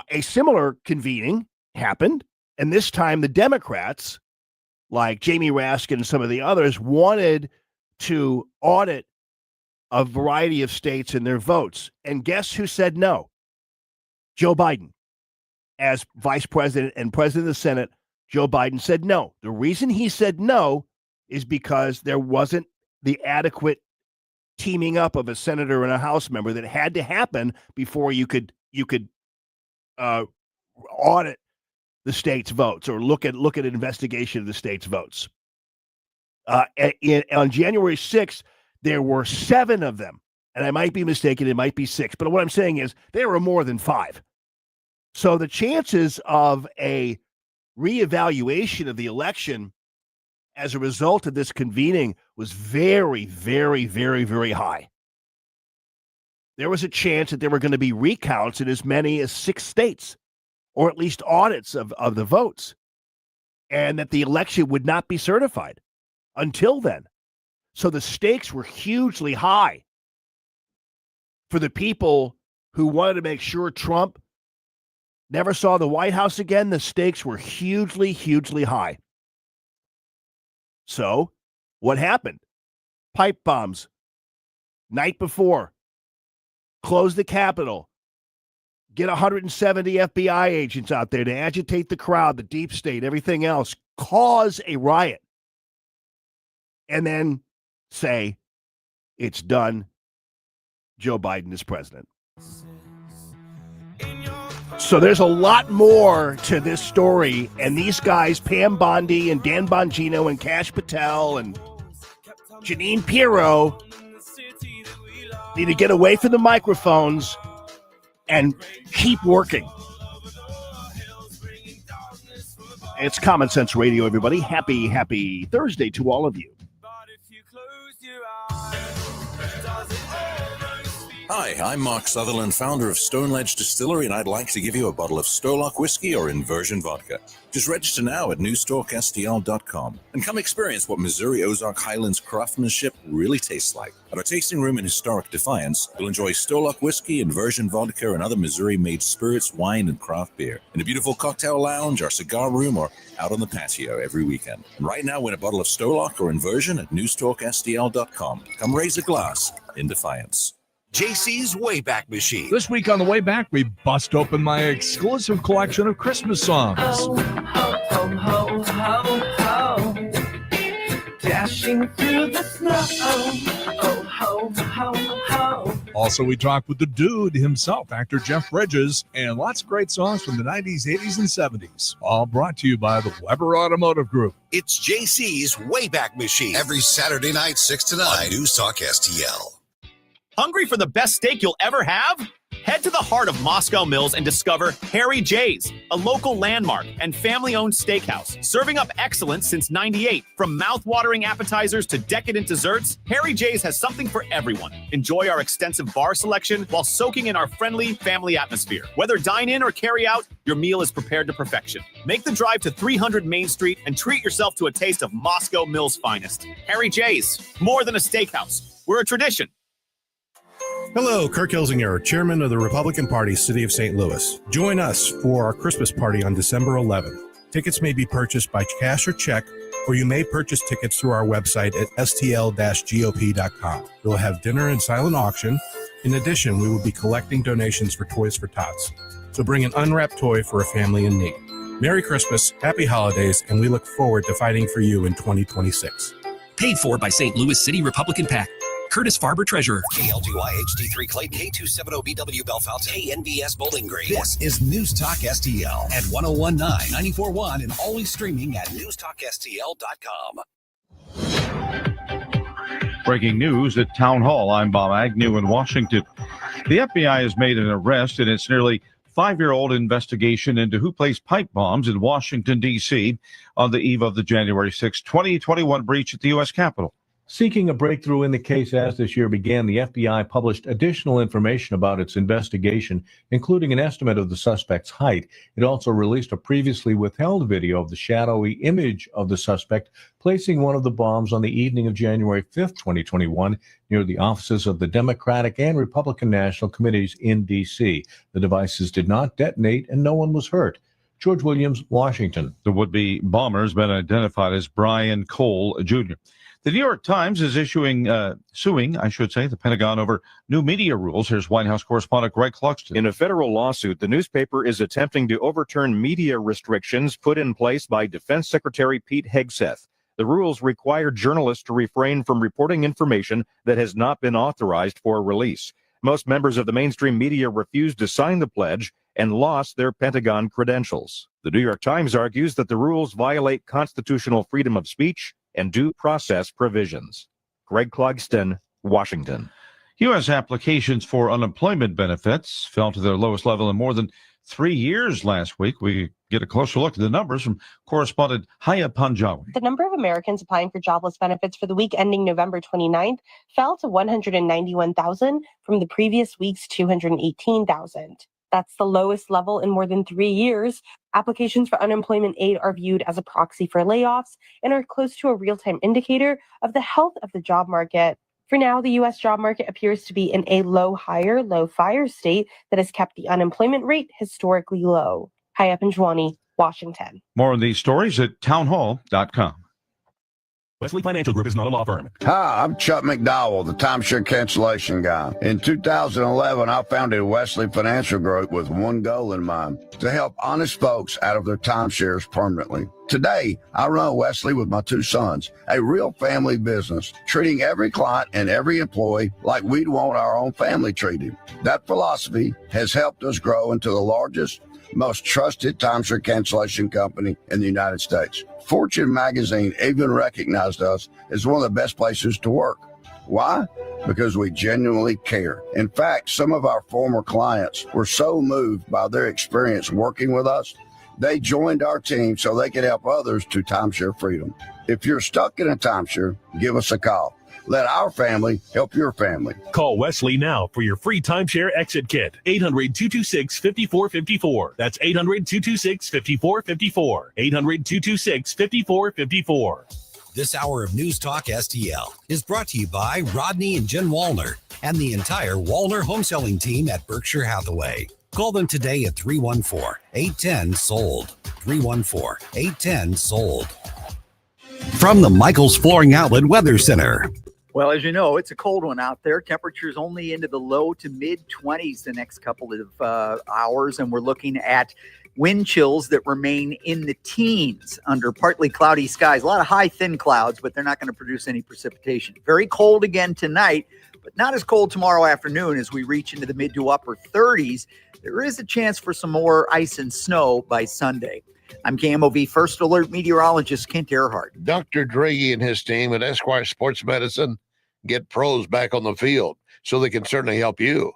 a similar convening happened. And this time the Democrats, like Jamie Raskin and some of the others, wanted to audit a variety of states and their votes. And guess who said no? Joe Biden. As vice president and president of the Senate, Joe Biden said no. The reason he said no is because there wasn't the adequate teaming up of a senator and a House member that had to happen before you could audit the state's votes or look at an investigation of the state's votes. On January 6th, there were 7 of them, and I might be mistaken, it might be 6, but what I'm saying is there were more than 5. So the chances of a reevaluation of the election as a result of this convening was very, very, very, very high. There was a chance that there were going to be recounts in as many as 6 states, or at least audits of the votes, and that the election would not be certified until then. So the stakes were hugely high for the people who wanted to make sure Trump never saw the White House again. The stakes were hugely, hugely high. So what happened? Pipe bombs. Night before. Close the Capitol. Get 170 FBI agents out there to agitate the crowd, the deep state, everything else. Cause a riot. And then say, it's done. Joe Biden is president. So there's a lot more to this story. And these guys, Pam Bondi and Dan Bongino and Kash Patel and Janine Pirro need to get away from the microphones and keep working. It's Common Sense Radio, everybody. Happy Thursday to all of you. Hi, I'm Mark Sutherland, founder of Stone Ledge Distillery, and I'd like to give you a bottle of Stolock whiskey or Inversion vodka. Just register now at newstalkstl.com and come experience what Missouri Ozark Highlands craftsmanship really tastes like. At our tasting room in historic Defiance, you'll enjoy Stolock whiskey, Inversion vodka, and other Missouri-made spirits, wine, and craft beer in a beautiful cocktail lounge, our cigar room, or out on the patio every weekend. And right now, win a bottle of Stolock or Inversion at newstalkstl.com. Come raise a glass in Defiance. JC's Wayback Machine. This week on the way back, we bust open my exclusive collection of Christmas songs. Ho, ho, ho, ho, ho, ho. Dashing through the snow. Ho, ho, ho, ho. Also, we talked with the dude himself, actor Jeff Bridges, and lots of great songs from the 90s, 80s, and 70s. All brought to you by the Weber Automotive Group. It's JC's Wayback Machine. Every Saturday night, 6 to 9, on News Talk STL. Hungry for the best steak you'll ever have? Head to the heart of Moscow Mills and discover Harry J's, a local landmark and family-owned steakhouse, serving up excellence since '98. From mouth-watering appetizers to decadent desserts, Harry J's has something for everyone. Enjoy our extensive bar selection while soaking in our friendly family atmosphere. Whether dine-in or carry-out, your meal is prepared to perfection. Make the drive to 300 Main Street and treat yourself to a taste of Moscow Mills' finest. Harry J's, more than a steakhouse. We're a tradition. Hello, Kirk Hilsinger, Chairman of the Republican Party, City of St. Louis. Join us for our Christmas party on December 11th. Tickets may be purchased by cash or check, or you may purchase tickets through our website at stl-gop.com. We'll have dinner and silent auction. In addition, we will be collecting donations for Toys for Tots. So bring an unwrapped toy for a family in need. Merry Christmas, Happy Holidays, and we look forward to fighting for you in 2026. Paid for by St. Louis City Republican PAC. Curtis Farber, Treasurer. KLGY HD3 Clayton, K270BW Bellefonte, KNBS Bowling Green. This is News Talk STL at 1019, 94.1, and always streaming at newstalkstl.com. Breaking news at Town Hall. I'm Bob Agnew in Washington. The FBI has made an arrest in its nearly 5-year-old investigation into who placed pipe bombs in Washington, D.C. on the eve of the January 6, 2021 breach at the U.S. Capitol. Seeking a breakthrough in the case as this year began, the FBI published additional information about its investigation, including an estimate of the suspect's height. It also released a previously withheld video of the shadowy image of the suspect placing one of the bombs on the evening of January 5th, 2021, near the offices of the Democratic and Republican National Committees in D.C. The devices did not detonate and no one was hurt. George Williams, Washington. The would-be bomber has been identified as Brian Cole, Jr. The New York Times is suing the Pentagon over new media rules. Here's White House correspondent Greg Clugston. In a federal lawsuit, the newspaper is attempting to overturn media restrictions put in place by Defense Secretary Pete Hegseth. The rules require journalists to refrain from reporting information that has not been authorized for release. Most members of the mainstream media refused to sign the pledge and lost their Pentagon credentials. The New York Times argues that the rules violate constitutional freedom of speech and due process provisions. Greg Clugston, Washington. U.S. applications for unemployment benefits fell to their lowest level in more than 3 years last week. We get a closer look at the numbers from correspondent Haya Panjawi. The number of Americans applying for jobless benefits for the week ending November 29th fell to 191,000 from the previous week's 218,000. That's the lowest level in more than 3 years. Applications for unemployment aid are viewed as a proxy for layoffs and are close to a real-time indicator of the health of the job market. For now, the U.S. job market appears to be in a low hire, low fire state that has kept the unemployment rate historically low. Haya Panjwani, Washington. More on these stories at townhall.com. Wesley Financial Group is not a law firm. Hi, I'm Chuck McDowell, the timeshare cancellation guy. In 2011, I founded Wesley Financial Group with one goal in mind, to help honest folks out of their timeshares permanently. Today, I run Wesley with my two sons, a real family business, treating every client and every employee like we'd want our own family treated. That philosophy has helped us grow into the largest most trusted timeshare cancellation company in the United States. Fortune magazine even recognized us as one of the best places to work. Why? Because we genuinely care. In fact, some of our former clients were so moved by their experience working with us, they joined our team so they could help others to timeshare freedom. If you're stuck in a timeshare, give us a call. Let our family help your family. Call Wesley now for your free timeshare exit kit. 800-226-5454. That's 800-226-5454. 800-226-5454. This hour of News Talk STL is brought to you by Rodney and Jen Wallner and the entire Wallner home selling team at Berkshire Hathaway. Call them today at 314-810-SOLD. 314-810-SOLD. From the Michaels Flooring Outlet Weather Center. Well, as you know, it's a cold one out there. Temperatures only into the low to mid 20s the next couple of hours, and we're looking at wind chills that remain in the teens under partly cloudy skies. A lot of high, thin clouds, but they're not going to produce any precipitation. Very cold again tonight, but not as cold tomorrow afternoon as we reach into the mid to upper 30s. There is a chance for some more ice and snow by Sunday. I'm KMOV First Alert meteorologist Kent Earhart. Dr. Draghi and his team at Esquire Sports Medicine get pros back on the field, so they can certainly help you.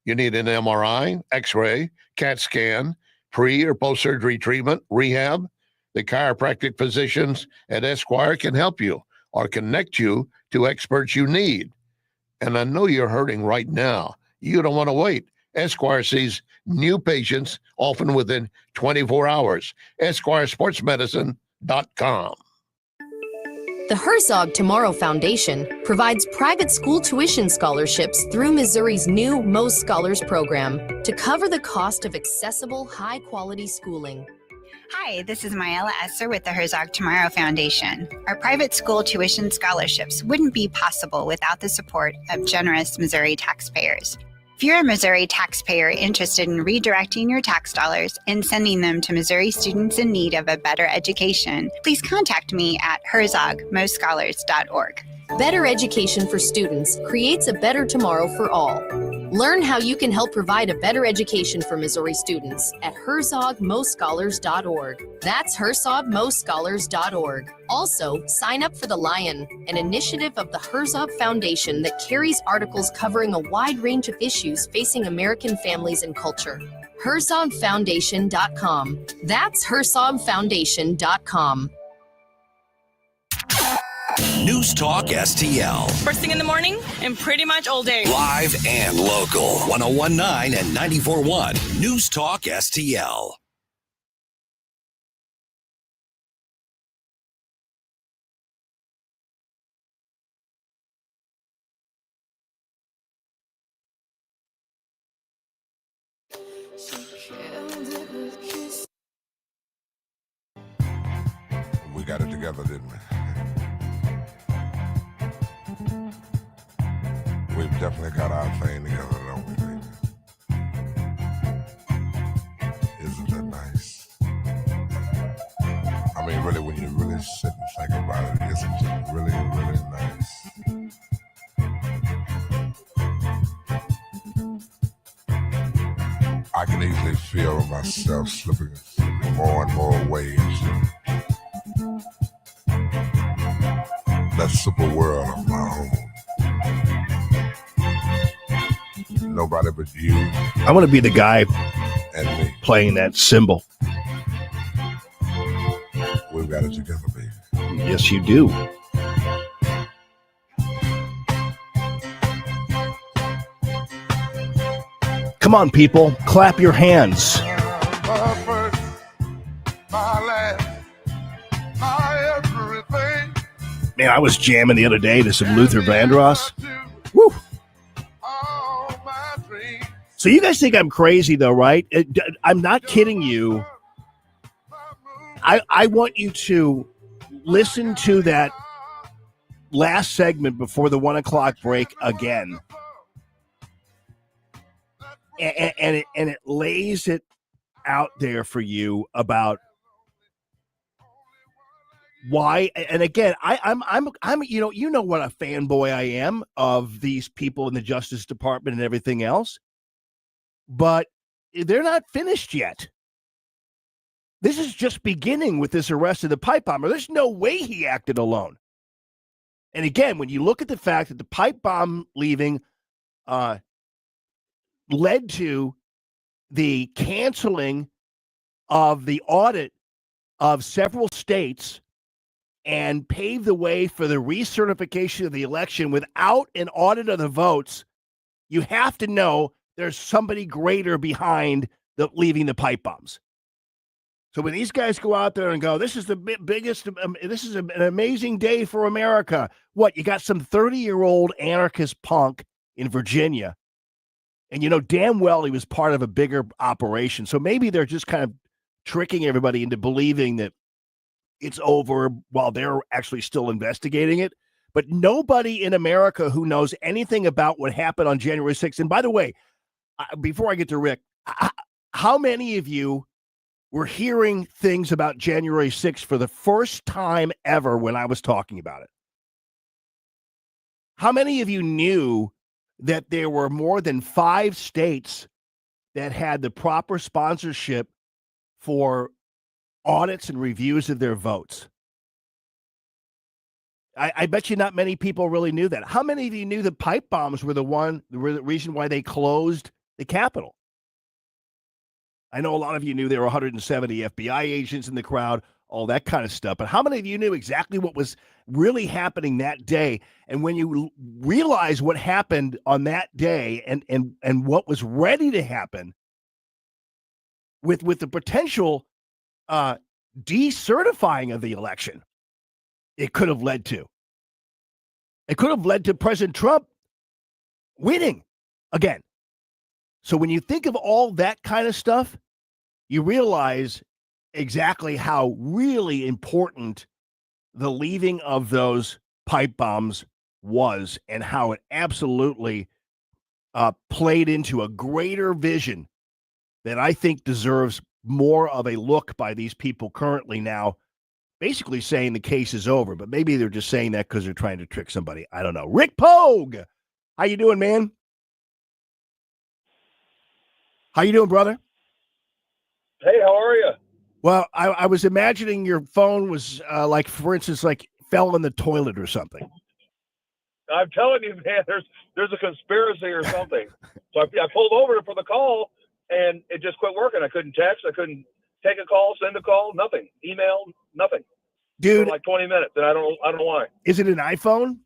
You need an MRI, X-ray, CAT scan, pre- or post-surgery treatment, rehab. The chiropractic physicians at Esquire can help you or connect you to experts you need. And I know you're hurting right now. You don't want to wait. Esquire sees new patients often within 24 hours. EsquireSportsMedicine.com. The Herzog Tomorrow Foundation provides private school tuition scholarships through Missouri's new Most Scholars program to cover the cost of accessible, high-quality schooling. Hi, this is Myella Esser with the Herzog Tomorrow Foundation. Our private school tuition scholarships wouldn't be possible without the support of generous Missouri taxpayers. If you're a Missouri taxpayer interested in redirecting your tax dollars and sending them to Missouri students in need of a better education, please contact me at herzogmostscholars.org. Better education for students creates a better tomorrow for all. Learn how you can help provide a better education for Missouri students at herzogmostscholars.org. That's herzogmostscholars.org. Also, sign up for The Lion, an initiative of the Herzog Foundation that carries articles covering a wide range of issues facing American families and culture. herzogfoundation.com. That's herzogfoundation.com. News Talk STL. First thing in the morning and pretty much all day. Live and local. 1019 and 94.1. News Talk STL. We got it together, didn't we? We've definitely got our thing together, don't we, baby? Isn't that nice? I mean, really, when you really sit and think about it, isn't it really, really nice? I can easily feel myself slipping more and more waves. That super world of my own. Nobody but you. I want to be the guy and me playing that cymbal. We've got it together, baby. Yes, you do. Come on, people. Clap your hands. My first, my last, my everything. Man, I was jamming the other day to some Luther Vandross. Woo! So you guys think I'm crazy, though, right? I'm not kidding you. I want you to listen to that last segment before the 1 o'clock break again. And it lays it out there for you about why. And again, I'm you know what a fanboy I am of these people in the Justice Department and everything else, but they're not finished yet. This is just beginning with this arrest of the pipe bomber. There's no way he acted alone. And again, when you look at the fact that the pipe bomb leaving led to the canceling of the audit of several states and paved the way for the recertification of the election without an audit of the votes, you have to know there's somebody greater behind the leaving the pipe bombs. So when these guys go out there and go, this is the biggest, this is an amazing day for America. What, you got some 30-year-old anarchist punk in Virginia, and you know damn well he was part of a bigger operation. So maybe they're just kind of tricking everybody into believing that it's over while they're actually still investigating it. But nobody in America who knows anything about what happened on January 6th. And by the way, before I get to Rick, how many of you were hearing things about January 6th for the first time ever when I was talking about it? How many of you knew that there were more than 5 states that had the proper sponsorship for audits and reviews of their votes? I bet you not many people really knew that. How many of you knew the pipe bombs were the reason why they closed the Capitol? I know a lot of you knew there were 170 FBI agents in the crowd, all that kind of stuff. But how many of you knew exactly what was really happening that day? And when you realize what happened on that day and what was ready to happen with the potential decertifying of the election, it could have led to. It could have led to President Trump winning again. So when you think of all that kind of stuff, you realize exactly how really important the leaving of those pipe bombs was and how it absolutely played into a greater vision that I think deserves more of a look by these people currently now, basically saying the case is over. But maybe they're just saying that because they're trying to trick somebody. I don't know. Rick Pogue, how you doing, man? How you doing, brother? Hey, how are you? Well, I was imagining your phone was like, for instance, like fell in the toilet or something. I'm telling you, man, there's a conspiracy or something. So I pulled over for the call, and it just quit working. I couldn't text. I couldn't take a call, send a call, nothing. Email, nothing. Dude, for like 20 minutes, and I don't know why. Is it an iPhone?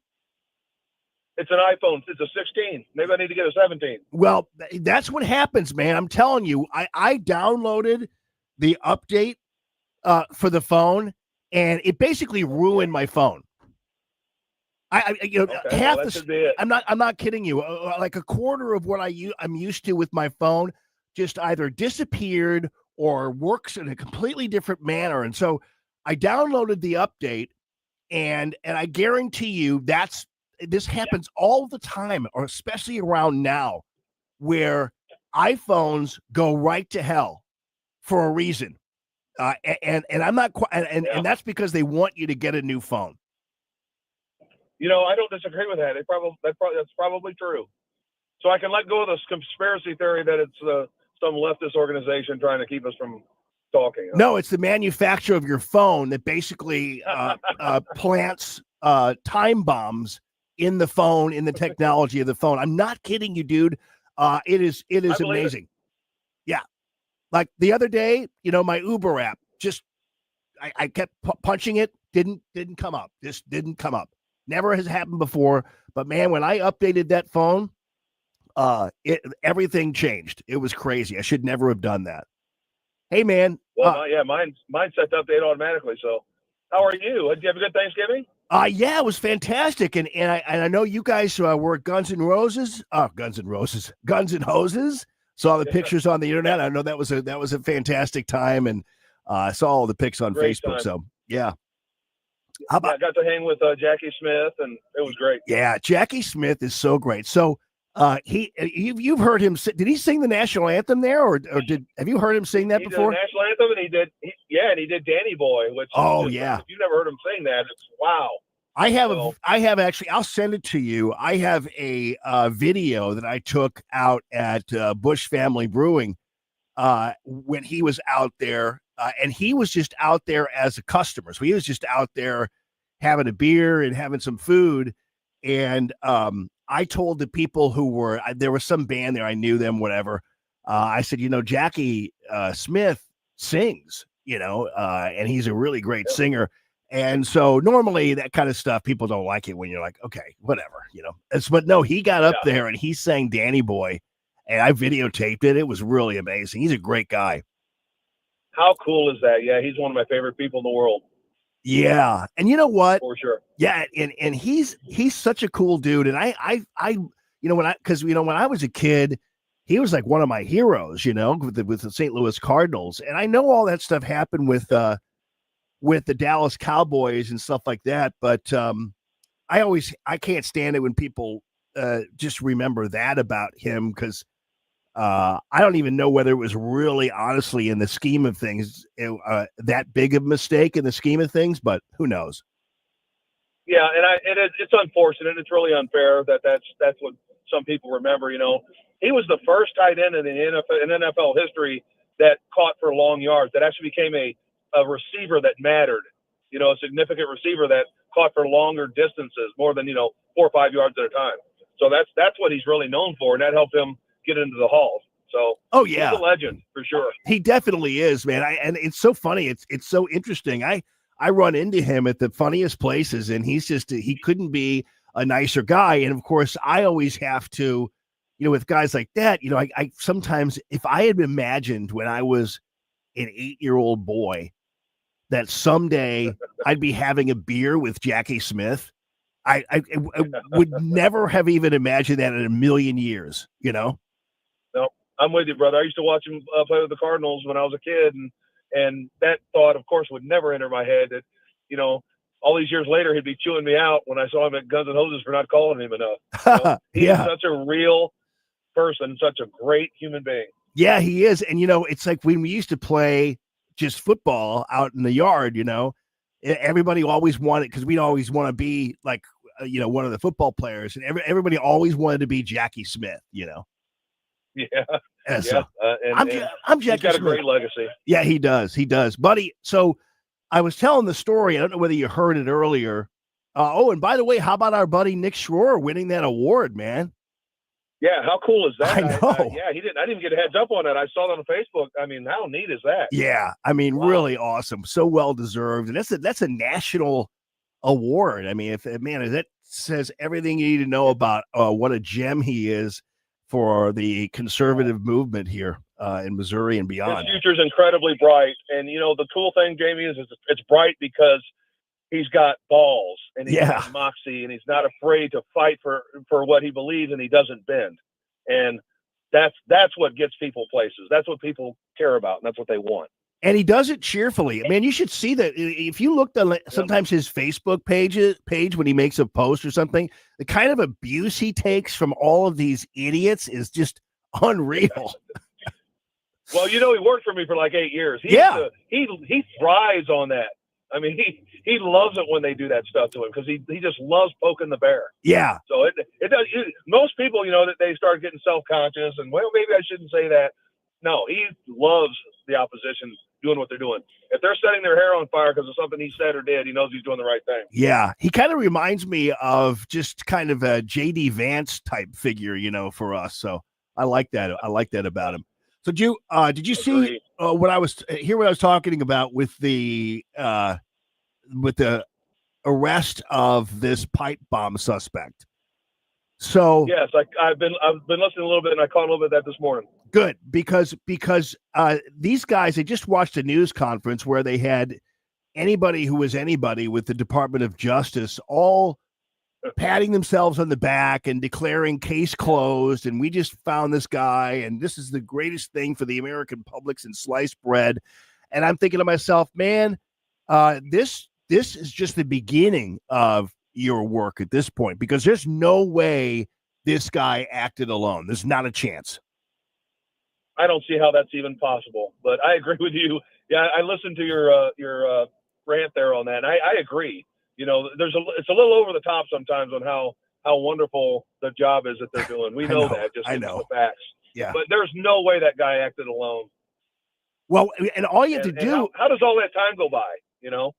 It's an iPhone. It's a 16. Maybe I need to get a 17. Well, that's what happens, man. I'm telling you, I downloaded the update for the phone, and it basically ruined my phone. Okay, half well, that should be it. I'm not kidding you. Like a quarter of what I'm used to with my phone just either disappeared or works in a completely different manner. And so I downloaded the update, and I guarantee you this happens all the time, or especially around now, where iPhones go right to hell for a reason. And I'm not quite, and that's because they want you to get a new phone. You know, I don't disagree with that. That's probably true. So I can let go of this conspiracy theory that it's some leftist organization trying to keep us from talking. No, it's the manufacturer of your phone that basically plants time bombs in the phone, in the technology of the phone. I'm not kidding you, dude. It is amazing. Yeah. Like the other day, my Uber app, I kept punching it. Didn't come up. Just didn't come up. Never has happened before. But man, when I updated that phone, everything changed. It was crazy. I should never have done that. Hey, man. Well, mine's set to update automatically. So how are you? Did you have a good Thanksgiving? Yeah, it was fantastic. And I know you guys were at Guns N' Roses. Guns N' Hoses. Saw the pictures on the internet. I know that was a fantastic time, and I saw all the pics on Great Facebook. time. So yeah. How about? I got to hang with Jackie Smith, and it was great. Yeah, Jackie Smith is so great. So you've heard him. Did he sing the national anthem there, or have you heard him sing that before? He did the national anthem, and he did Danny Boy, which yeah. If you've never heard him sing that, it's wow. I have actually, I'll send it to you. I have a video that I took out at Bush Family Brewing when he was out there and he was just out there as a customer. So he was just out there having a beer and having some food. And I told the people who were there was some band there, I knew them, whatever. I said, Jackie Smith sings, and he's a really great singer. And so normally that kind of stuff, people don't like it when you're like, okay, whatever, but no, he got up there and he sang Danny Boy, and I videotaped it. It was really amazing. He's a great guy. How cool is that? Yeah, he's one of my favorite people in the world. Yeah. And you know what? For sure. Yeah. And he's such a cool dude. And when I was a kid, he was like one of my heroes, with the St. Louis Cardinals. And I know all that stuff happened with the Dallas Cowboys and stuff like that. But I can't stand it when people just remember that about him, because I don't even know whether it was really, honestly, in the scheme of things, that big of a mistake in the scheme of things, but who knows? Yeah, and it's unfortunate. It's really unfair that's what some people remember. He was the first tight end in NFL history that caught for long yards, that actually became a receiver that mattered. A significant receiver that caught for longer distances, more than 4 or 5 yards at a time. So that's what he's really known for, and that helped him get into the halls. So he's a legend for sure. He definitely is, man. And it's so funny. It's so interesting. I run into him at the funniest places, and he couldn't be a nicer guy. And of course, I always have to, with guys like that, I sometimes, if I had imagined when I was an 8-year-old boy that someday I'd be having a beer with Jackie Smith, I would never have even imagined that in a million years, No, I'm with you, brother. I used to watch him play with the Cardinals when I was a kid, and that thought, of course, would never enter my head that, all these years later, he'd be chewing me out when I saw him at Guns N' Roses for not calling him enough. He's such a real person, such a great human being. Yeah, he is. And, it's like when we used to play just football out in the yard, everybody always wanted, because we'd always want to be like, one of the football players, and everybody always wanted to be Jackie Smith, Yeah. So, I'm Jackie he's got a Smith. great legacy. Yeah, he does, buddy. So I was telling the story. I don't know whether you heard it earlier. And by the way, how about our buddy Nick Schroer winning that award, man? Yeah, how cool is that? I know. I didn't even get a heads up on that. I saw that on Facebook. I mean, how neat is that? Yeah, I mean, really awesome. So well deserved, and that's a national award. I mean, that says everything you need to know about what a gem he is for the conservative movement here in Missouri and beyond. His future's incredibly bright, and the cool thing, Jamie, is it's bright because he's got balls and he's got moxie, and he's not afraid to fight for what he believes, and he doesn't bend. And that's what gets people places. That's what people care about, and that's what they want. And he does it cheerfully. Man, you should see that. If you looked at sometimes his Facebook page when he makes a post or something, the kind of abuse he takes from all of these idiots is just unreal. Well, he worked for me for like 8 years. He thrives on that. I mean, he loves it when they do that stuff to him, because he just loves poking the bear. Yeah. So it does. Most people, that they start getting self-conscious and, well, maybe I shouldn't say that. No, he loves the opposition doing what they're doing. If they're setting their hair on fire because of something he said or did, he knows he's doing the right thing. Yeah. He kind of reminds me of just kind of a J.D. Vance type figure, for us. So I like that. I like that about him. So did you see what I was talking about with the arrest of this pipe bomb suspect? So yes, I've been listening a little bit, and I caught a little bit of that this morning. Good, because these guys, they just watched a news conference where they had anybody who was anybody with the Department of Justice all patting themselves on the back and declaring case closed, and we just found this guy, and this is the greatest thing for the American public since sliced bread. And I'm thinking to myself, man, this is just the beginning of your work at this point, because there's no way this guy acted alone. There's not a chance. I don't see how that's even possible, but I agree with you. Yeah, I listened to your rant there on that, and I agree. It's a little over the top sometimes on how wonderful the job is that they're doing. We know that, just the facts. Yeah. But there's no way that guy acted alone. Well, and all you have And to do, how does all that time go by? You know?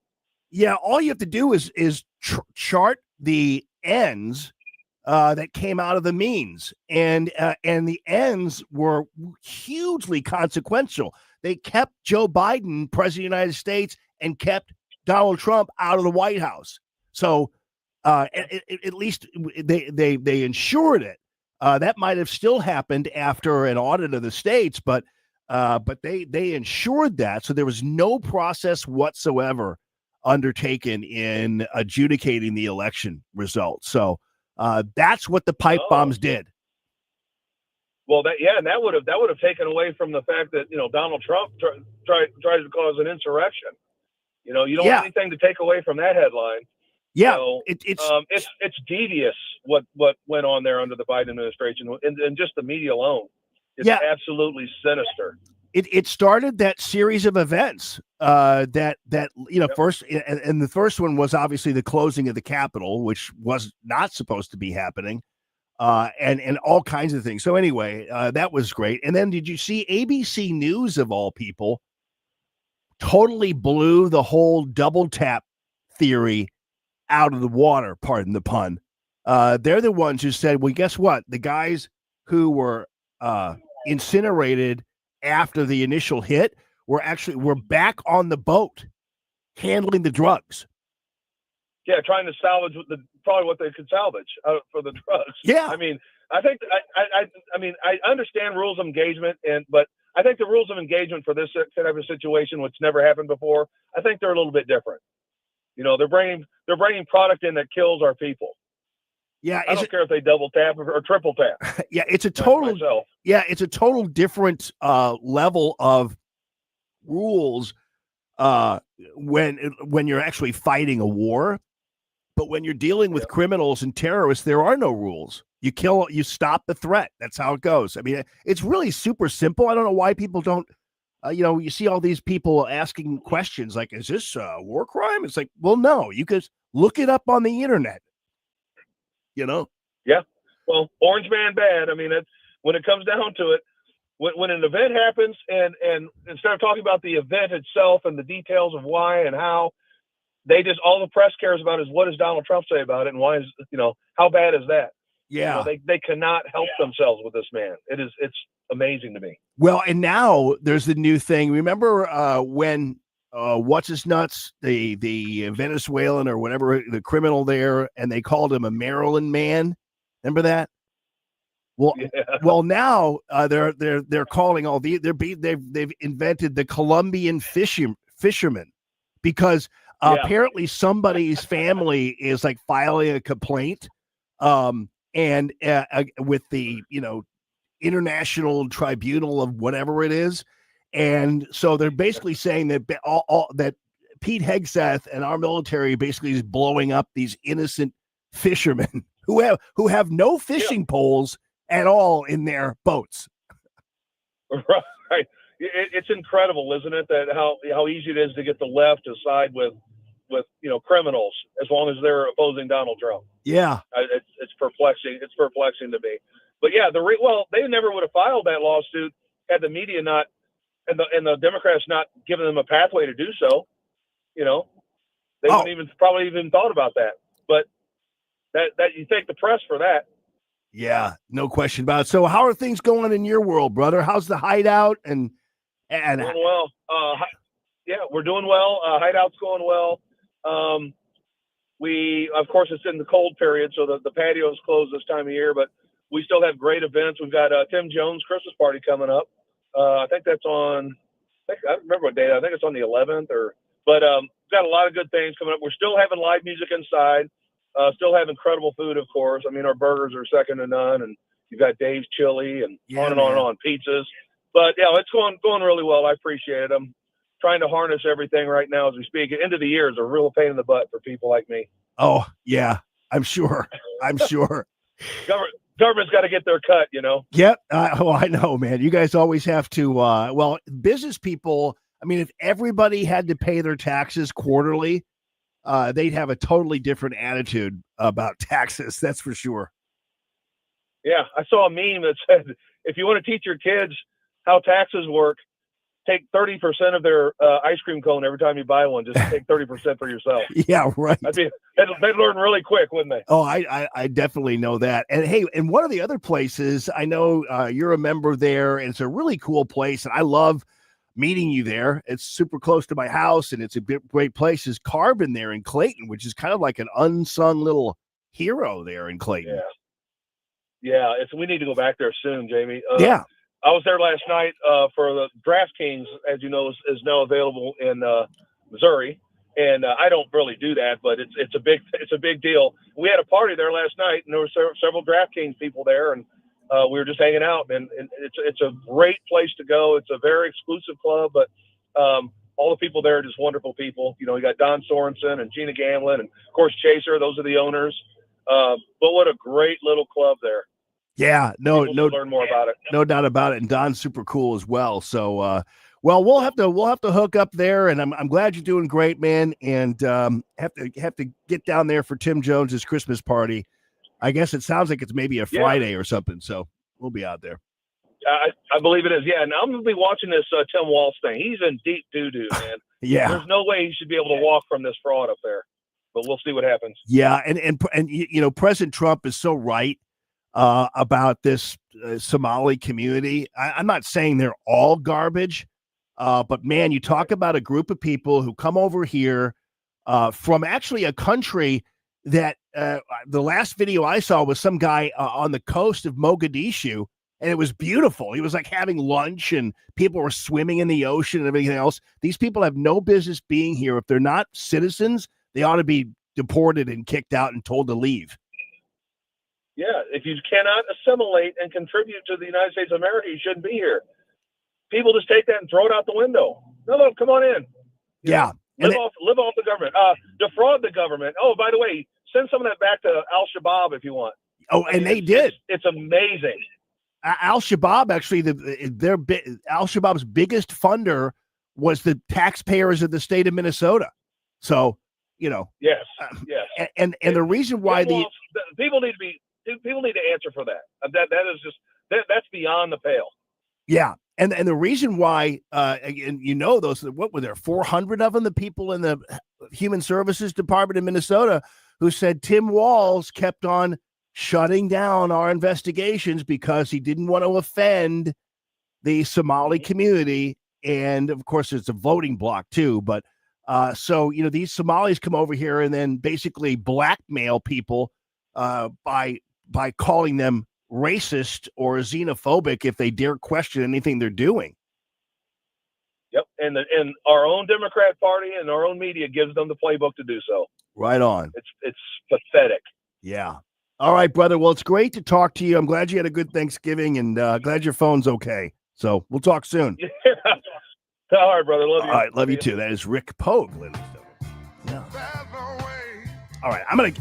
yeah, all you have to do is chart the ends that came out of the means, and the ends were hugely consequential. They kept Joe Biden president of the United States and kept Donald Trump out of the White House. So at least they ensured it. That might have still happened after an audit of the states, but they ensured that. So there was no process whatsoever undertaken in adjudicating the election results. So that's what the pipe bombs did. Well, and that would have taken away from the fact that Donald Trump tried to cause an insurrection. You don't want anything to take away from that headline. Yeah, so, it's devious what went on there under the Biden administration, and just the media alone. It's absolutely sinister. It started that series of events that first, and the first one was obviously the closing of the Capitol, which was not supposed to be happening, and all kinds of things. So anyway, that was great. And then did you see ABC News of all people totally blew the whole double tap theory out of the water, pardon the pun. They're the ones who said, well, guess what? The guys who were incinerated after the initial hit were back on the boat handling the drugs. Yeah, trying to salvage probably what they could salvage for the drugs. Yeah. I mean, I think I understand rules of engagement, but I think the rules of engagement for this type of situation, which never happened before, I think they're a little bit different. They're bringing product in that kills our people. Yeah, I don't care if they double tap or triple tap. Yeah, it's a total different level of rules when you're actually fighting a war. But when you're dealing with criminals and terrorists, there are no rules. You kill, you stop the threat. That's how it goes. I mean, it's really super simple. I don't know why people don't. You see all these people asking questions like, "Is this a war crime?" It's like, well, no. You could look it up on the internet. Yeah. Well, Orange Man bad. I mean, that's when it comes down to it. When an event happens, and instead of talking about the event itself and the details of why and how, all the press cares about is what does Donald Trump say about it, and why is how bad is that? Yeah. They cannot help themselves with this man. It's amazing to me. Well, and now there's the new thing. Remember when what's his nuts, the Venezuelan or whatever, the criminal there, and they called him a Maryland man. Remember that? Well, well, now they're calling all they've invented the Colombian fisherman because apparently somebody's family is like filing a complaint, and with the International Tribunal of whatever it is. And so they're basically saying that that Pete Hegseth and our military basically is blowing up these innocent fishermen who have no fishing poles at all in their boats. Right. It's incredible, isn't it, that how easy it is to get the left to side with criminals as long as they're opposing Donald Trump. Yeah. It's perplexing. It's perplexing to me. But yeah, they never would have filed that lawsuit had the media not and the Democrats not giving them a pathway to do so. They wouldn't probably even thought about that. But that you thank the press for that. Yeah, no question about it. So how are things going in your world, brother? How's the hideout and doing well? We're doing well. Hideout's going well. We, of course, it's in the cold period, so the patio's closed this time of year, but we still have great events. We've got Tim Jones' Christmas party coming up. I think that's on, I don't remember what day. I think it's on the 11th but we've got a lot of good things coming up. We're still having live music inside, still have incredible food, of course. I mean, our burgers are second to none, and you've got Dave's Chili and on and on, pizzas. But yeah, it's going really well. I appreciate it. I'm trying to harness everything right now as we speak. End of the year is a real pain in the butt for people like me. Oh yeah, I'm sure. Government's got to get their cut, Yep. I know, man. You guys always have to. Business people. I mean, if everybody had to pay their taxes quarterly, they'd have a totally different attitude about taxes. That's for sure. Yeah, I saw a meme that said, if you want to teach your kids how taxes work, take 30% of their ice cream cone every time you buy one. Just take 30% for yourself. Yeah, right. They'd learn really quick, wouldn't they? Oh, I definitely know that. And hey, and one of the other places, I know you're a member there, and it's a really cool place, and I love meeting you there. It's super close to my house, and it's a great place. Is Carbon there in Clayton, which is kind of like an unsung little hero there in Clayton. Yeah. We need to go back there soon, Jamie. Yeah. I was there last night for the DraftKings, as you know, is now available in Missouri, and I don't really do that, but it's a big deal. We had a party there last night, and there were several DraftKings people there, and we were just hanging out. And it's a great place to go. It's a very exclusive club, but all the people there are just wonderful people. You know, you got Don Sorensen and Gina Gamlin, and of course Chaser. Those are the owners. But what a great little club there. Yeah, People should learn more about it. No doubt about it. And Don's super cool as well. So, well, we'll have to hook up there, and I'm glad you're doing great, man. And have to get down there for Tim Jones's Christmas party. I guess it sounds like it's maybe a Friday or something. So we'll be out there. I believe it is. Yeah, and I'm gonna be watching this Tim Walsh thing. He's in deep doo-doo, man. Yeah. There's no way he should be able to walk from this fraud up there. But we'll see what happens. Yeah, and you know, President Trump is so right about this Somali community. I'm not saying they're all garbage, but man, you talk about a group of people who come over here from actually a country that the last video I saw was some guy on the coast of Mogadishu, and it was beautiful. He was like having lunch, and people were swimming in the ocean and everything else. These people have no business being here. If they're not citizens, they ought to be deported and kicked out and told to leave. Yeah, if you cannot assimilate and contribute to the United States of America, you shouldn't be here. People just take that and throw it out the window. No, come on in. Yeah. Live off the government. Defraud the government. Oh, by the way, send some of that back to Al-Shabaab if you want. Oh, and they did. It's amazing. Al-Shabaab, actually, Al-Shabaab's biggest funder was the taxpayers of the state of Minnesota. So, you know. Yes. And the reason why people need to answer for that. That is just that's beyond the pale. Yeah. And the reason why, and you know, what were there, 400 of them, the people in the Human Services Department in Minnesota who said Tim Walz kept on shutting down our investigations because he didn't want to offend the Somali community. And of course, it's a voting block too. But so, you know, these Somalis come over here and then basically blackmail people by calling them racist or xenophobic if they dare question anything they're doing. Yep, and our own Democrat Party and our own media gives them the playbook to do so. Right on. It's pathetic. Yeah. All right, brother. Well, it's great to talk to you. I'm glad you had a good Thanksgiving, and glad your phone's okay. So we'll talk soon. Yeah. All right, brother. Love you. All right, love you too. That is Rick Pogue, ladies and gentlemen. Yeah. All right, I'm gonna.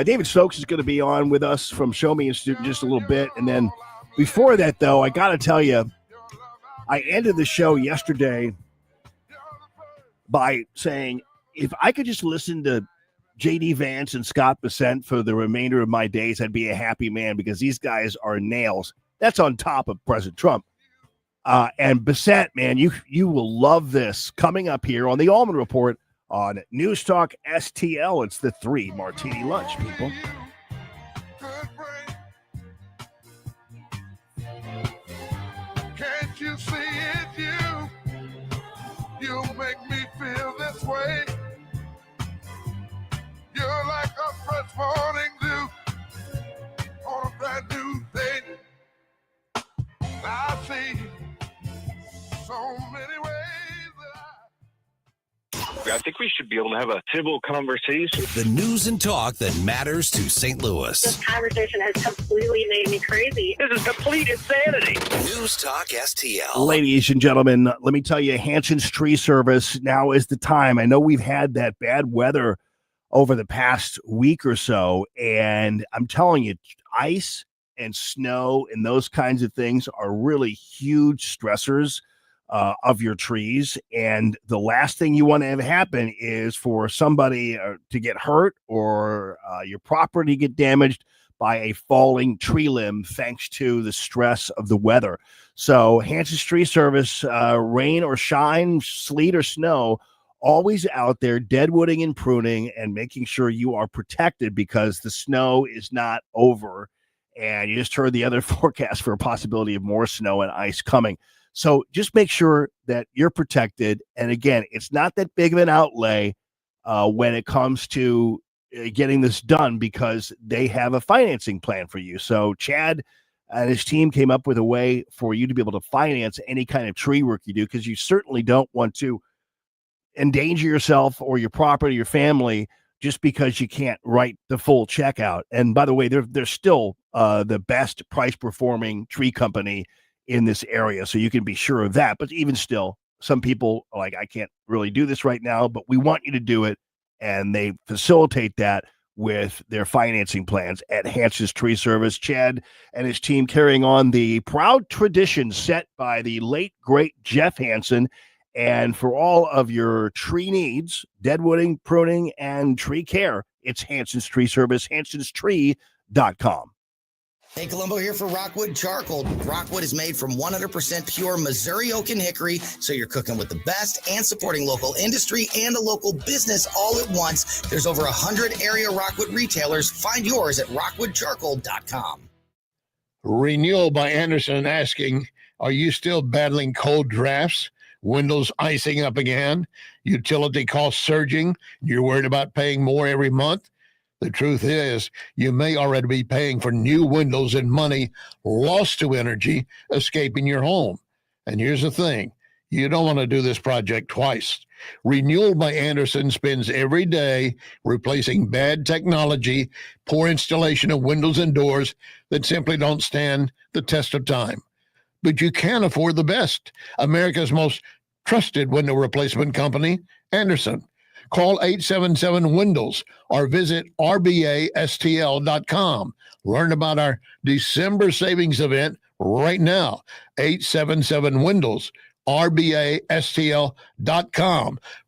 David Stokes is going to be on with us from Show Me Institute in just a little bit. And then before that, though, I got to tell you, I ended the show yesterday by saying, if I could just listen to J.D. Vance and Scott Bessent for the remainder of my days, I'd be a happy man because these guys are nails. That's on top of President Trump. And Bessent, man, you will love this coming up here on the Allman Report on News Talk STL. It's the 3 Martini Lunch, people. Can't you see it, you make me feel this way. You're like a fresh morning dew on a brand new day. I see so many ways. I think we should be able to have a civil conversation. The news and talk that matters to St. Louis. This conversation has completely made me crazy. This is complete insanity. News Talk STL. Ladies and gentlemen, let me tell you, Hanson's Tree Service, now is the time. I know we've had that bad weather over the past week or so, and I'm telling you, ice and snow and those kinds of things are really huge stressors of your trees. And the last thing you want to have happen is for somebody to get hurt or your property get damaged by a falling tree limb thanks to the stress of the weather. So Hanson's Tree Service, rain or shine, sleet or snow, always out there deadwooding and pruning and making sure you are protected because the snow is not over. And you just heard the other forecast for a possibility of more snow and ice coming. So just make sure that you're protected. And again, it's not that big of an outlay when it comes to getting this done because they have a financing plan for you. So Chad and his team came up with a way for you to be able to finance any kind of tree work you do, because you certainly don't want to endanger yourself or your property, your family, just because you can't write the full check out. And by the way, they're still the best price performing tree company in this area. So you can be sure of that. But even still, some people are like, I can't really do this right now, but we want you to do it. And they facilitate that with their financing plans at Hanson's Tree Service. Chad and his team carrying on the proud tradition set by the late, great Jeff Hanson. And for all of your tree needs, deadwooding, pruning, and tree care, it's Hanson's Tree Service, hansonstree.com. Hey, Columbo here for Rockwood Charcoal. Rockwood is made from 100% pure Missouri oak and hickory, so you're cooking with the best and supporting local industry and a local business all at once. There's over 100 area Rockwood retailers. Find yours at rockwoodcharcoal.com. Renewal by Anderson asking, are you still battling cold drafts? Windows icing up again? Utility costs surging? You're worried about paying more every month? The truth is, you may already be paying for new windows and money lost to energy escaping your home. And here's the thing, you don't want to do this project twice. Renewal by Anderson spends every day replacing bad technology, poor installation of windows and doors that simply don't stand the test of time. But you can afford the best. America's most trusted window replacement company, Anderson. Call 877-WINDOWS or visit rbastl.com. Learn about our December savings event right now. 877-WINDOWS, rbastl.com.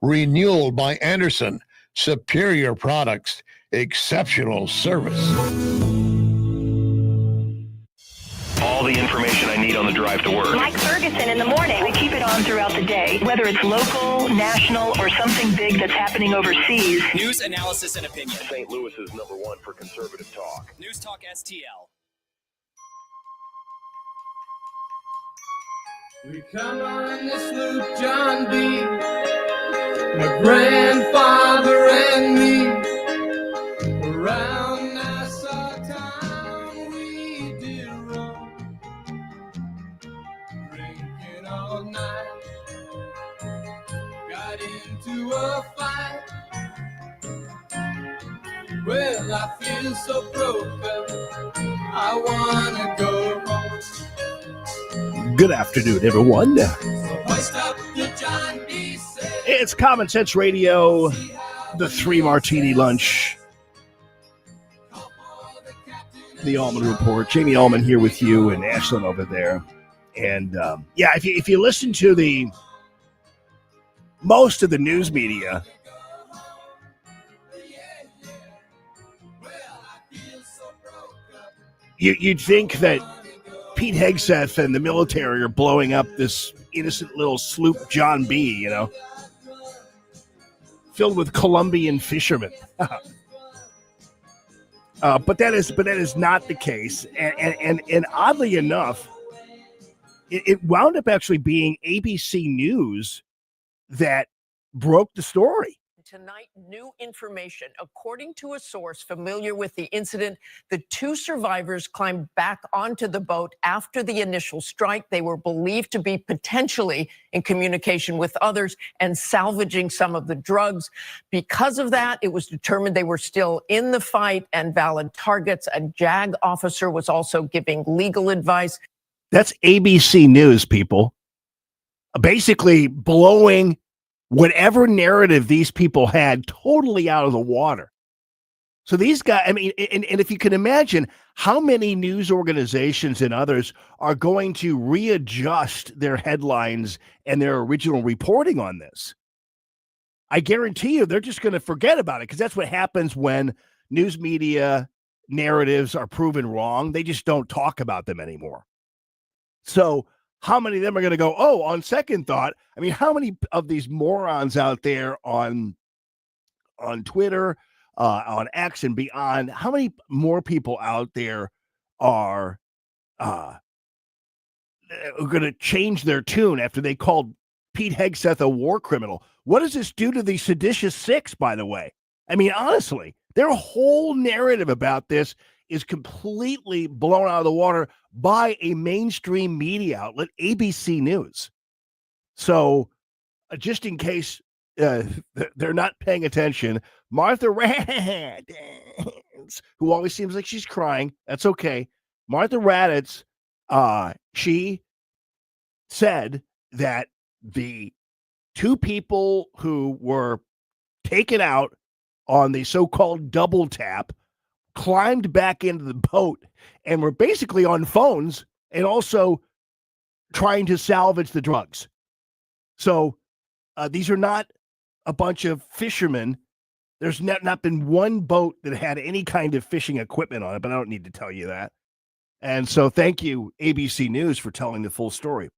Renewal by Anderson. Superior products, exceptional service. All the information I need on the drive to work. Mike Ferguson in the morning. I keep it on throughout the day, whether it's local, national, or something big that's happening overseas. News, analysis, and opinion. St. Louis's #1 for conservative talk. News Talk STL. We come on this loop, John B. My grandfather and me. Around Nassau town we did roam, drinking all night. Got into a fight. Well, I feel so broken, I wanna go home. Good afternoon, everyone. It's Common Sense Radio, the 3 Martini Lunch, the Allman Report. Jamie Allman here with you and Ashlyn over there. And if you listen to the most of the news media, you'd think that Pete Hegseth and the military are blowing up this innocent little sloop John B., filled with Colombian fishermen. But that is not the case. And oddly enough, it wound up actually being ABC News that broke the story. Tonight, new information. According to a source familiar with the incident, the 2 survivors climbed back onto the boat after the initial strike. They were believed to be potentially in communication with others and salvaging some of the drugs. Because of that, it was determined they were still in the fight and valid targets. A JAG officer was also giving legal advice. That's ABC News, people. Basically blowing whatever narrative these people had totally out of the water. So these guys, and if you can imagine how many news organizations and others are going to readjust their headlines and their original reporting on this, I guarantee you they're just going to forget about it, because that's what happens when news media narratives are proven wrong, they just don't talk about them anymore. So how many of them are going to go, oh, on second thought? I mean, how many of these morons out there on Twitter, on X and beyond, how many more people out there are going to change their tune after they called Pete Hegseth a war criminal? What does this do to the seditious six, by the way? I mean, honestly, their whole narrative about this is completely blown out of the water by a mainstream media outlet, ABC News. So just in case they're not paying attention, Martha Raddatz, who always seems like she's crying, that's okay. Martha Raddatz, she said that the two people who were taken out on the so-called double tap climbed back into the boat and were basically on phones and also trying to salvage the drugs. So these are not a bunch of fishermen. There's not been one boat that had any kind of fishing equipment on it, but I don't need to tell you that. And so thank you, ABC News, for telling the full story.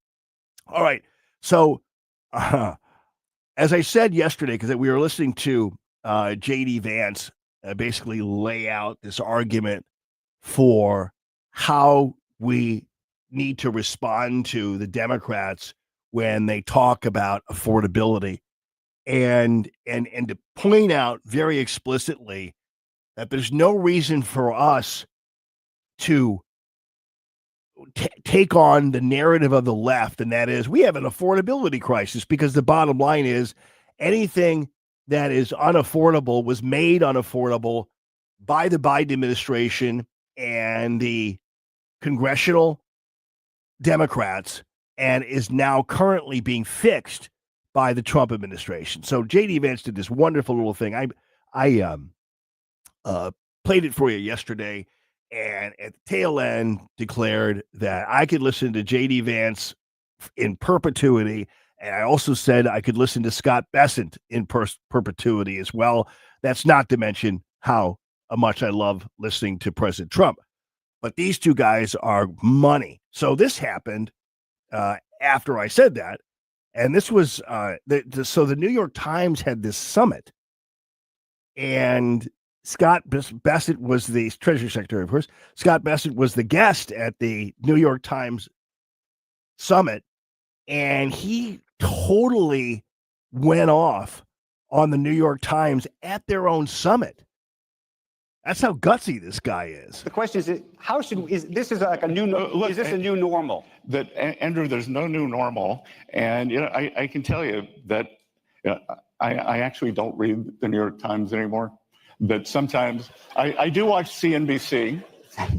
All right. So as I said yesterday, because we were listening to J.D. Vance basically lay out this argument for how we need to respond to the Democrats when they talk about affordability, and to point out very explicitly that there's no reason for us to take on the narrative of the left, and that is we have an affordability crisis, because the bottom line is anything that is unaffordable was made unaffordable by the Biden administration and the congressional Democrats, and is now currently being fixed by the Trump administration. So J.D. Vance did this wonderful little thing. I played it for you yesterday, and at the tail end declared that I could listen to J.D. Vance in perpetuity. And I also said I could listen to Scott Bessent in perpetuity as well. That's not to mention how much I love listening to President Trump. But these two guys are money. So this happened after I said that. And this was so the New York Times had this summit. And Scott Bessent was the Treasury Secretary, of course. Scott Bessent was the guest at the New York Times summit. And he totally went off on the New York Times at their own summit. That's how gutsy this guy is. The question is, how should is this is like a new? Is this a new normal? That Andrew, there's no new normal, and I can tell you that I actually don't read the New York Times anymore. That sometimes I do watch CNBC,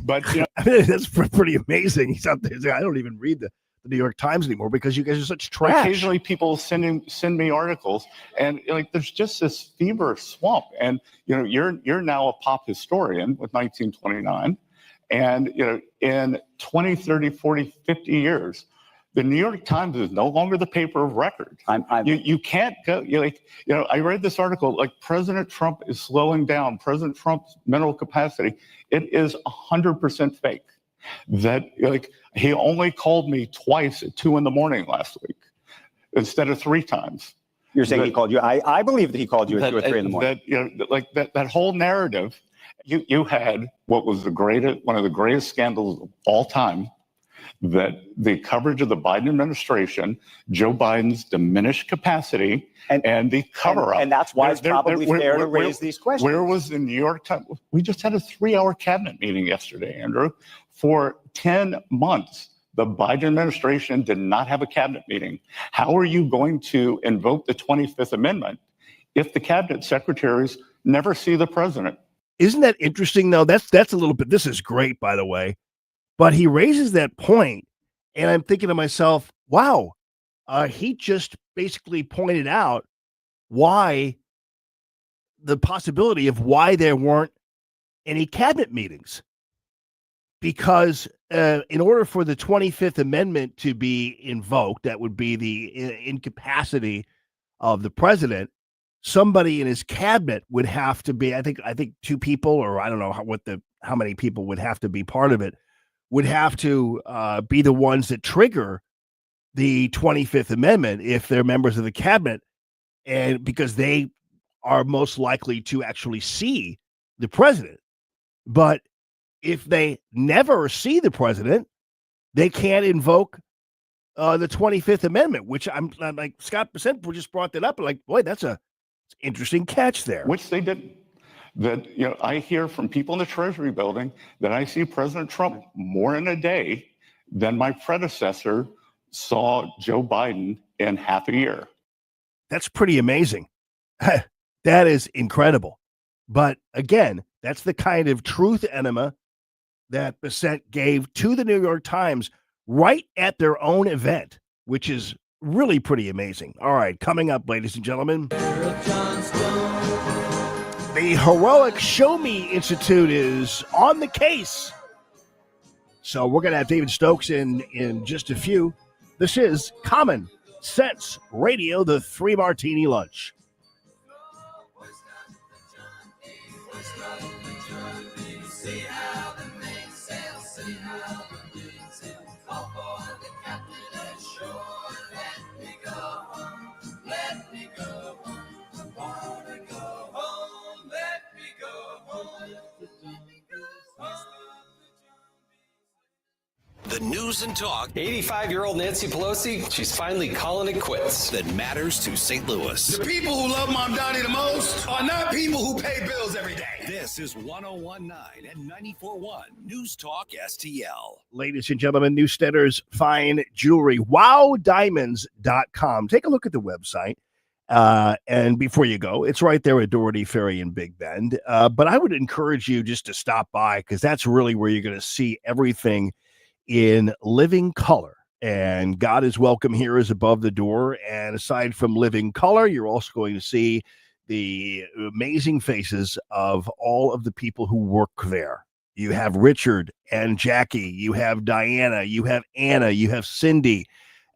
but that's pretty amazing. He's out there. I don't even read the New York Times anymore because you guys are such trash. Occasionally people send me articles, and there's just this fever swamp. And you're now a pop historian with 1929, and in 20, 30, 40, 50 years, the New York Times is no longer the paper of record. You can't go. I read this article. President Trump is slowing down. President Trump's mental capacity. It is 100% fake. That he only called me twice at 2 a.m. last week instead of 3 times. You're saying he called you? I believe that he called you at 2 or 3 in the morning. That whole narrative. You had what was one of the greatest scandals of all time. That the coverage of the Biden administration, Joe Biden's diminished capacity, and the cover-up. And that's why it's probably fair to raise these questions. Where was the New York Times? We just had a 3-hour cabinet meeting yesterday, Andrew. For 10 months, the Biden administration did not have a cabinet meeting. How are you going to invoke the 25th Amendment if the cabinet secretaries never see the president? Isn't that interesting, though? That's a little bit. This is great, by the way. But he raises that point, and I'm thinking to myself, wow, he just basically pointed out why the possibility of why there weren't any cabinet meetings. Because in order for the 25th Amendment to be invoked, that would be the incapacity of the president, somebody in his cabinet would have to be, I think 2 people, or I don't know what the how many people would have to be part of it, would have to be the ones that trigger the 25th Amendment if they're members of the cabinet, and because they are most likely to actually see the president. But if they never see the president, they can't invoke the 25th Amendment, which I'm like, Scott Bissett just brought that up. Like, boy, that's a interesting catch there. Which they didn't. That, I hear from people in the Treasury building that I see President Trump more in a day than my predecessor saw Joe Biden in half a year. That's pretty amazing. That is incredible. But again, that's the kind of truth enema that Bissett gave to the New York Times right at their own event, which is really pretty amazing. All right, coming up, ladies and gentlemen, the heroic Show Me Institute is on the case. So we're going to have David Stokes in just a few. This is Common Sense Radio, the Three Martini Lunch. The news and talk. 85-year-old Nancy Pelosi, she's finally calling it quits. That matters to St. Louis. The people who love Mom Donnie the most are not people who pay bills every day. This is 101.9 and 94.1 News Talk STL. Ladies and gentlemen, Newsteaders Fine Jewelry, wowdiamonds.com. Take a look at the website. And before you go, it's right there at Doherty Ferry in Big Bend. But I would encourage you just to stop by, because that's really where you're going to see everything in living color. And God is welcome here is above the door. And aside from living color, you're also going to see the amazing faces of all of the people who work there. You have Richard and Jackie, you have Diana, you have Anna, you have Cindy,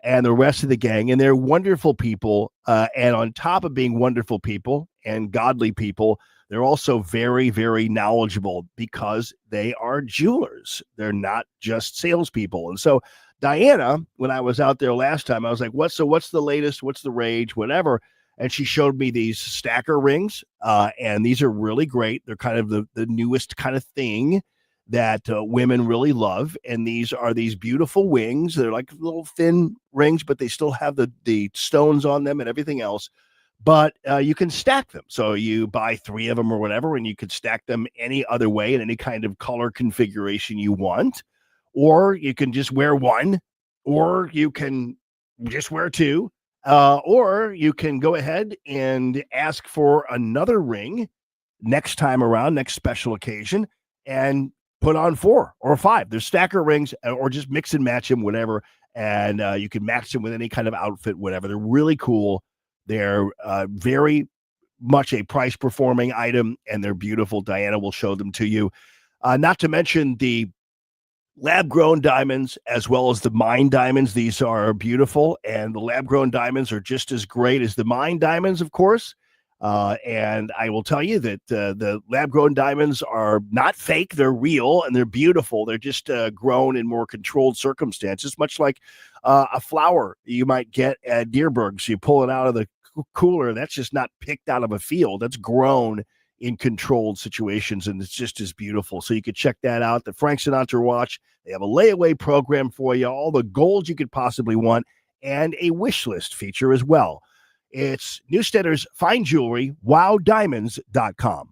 and the rest of the gang. And they're wonderful people. And on top of being wonderful people and godly people, they're also very, very knowledgeable, because they are jewelers. They're not just salespeople. And so Diana, when I was out there last time, I was like, what's the latest? What's the rage? Whatever. And she showed me these stacker rings. And these are really great. They're kind of the newest kind of thing that women really love. And these are these beautiful wings. They're like little thin rings, but they still have the stones on them and everything else. But you can stack them. So you buy 3 of them or whatever, and you could stack them any other way in any kind of color configuration you want. Or you can just wear one, or you can just wear 2, or you can go ahead and ask for another ring next time around, next special occasion, and put on 4 or 5. They're stacker rings, or just mix and match them, whatever. And you can match them with any kind of outfit, whatever. They're really cool. They're very much a price-performing item, and they're beautiful. Diana will show them to you. Not to mention the lab-grown diamonds as well as the mine diamonds. These are beautiful, and the lab-grown diamonds are just as great as the mine diamonds, of course. And I will tell you that the lab-grown diamonds are not fake. They're real, and they're beautiful. They're just grown in more controlled circumstances, much like a flower you might get at Deerberg's. You pull it out of the cooler. That's just not picked out of a field. That's grown in controlled situations, and it's just as beautiful. So you could check that out. The Frank Sinatra watch. They have a layaway program for you, all the gold you could possibly want, and a wish list feature as well. It's Newsteaders Fine Jewelry, wowdiamonds.com.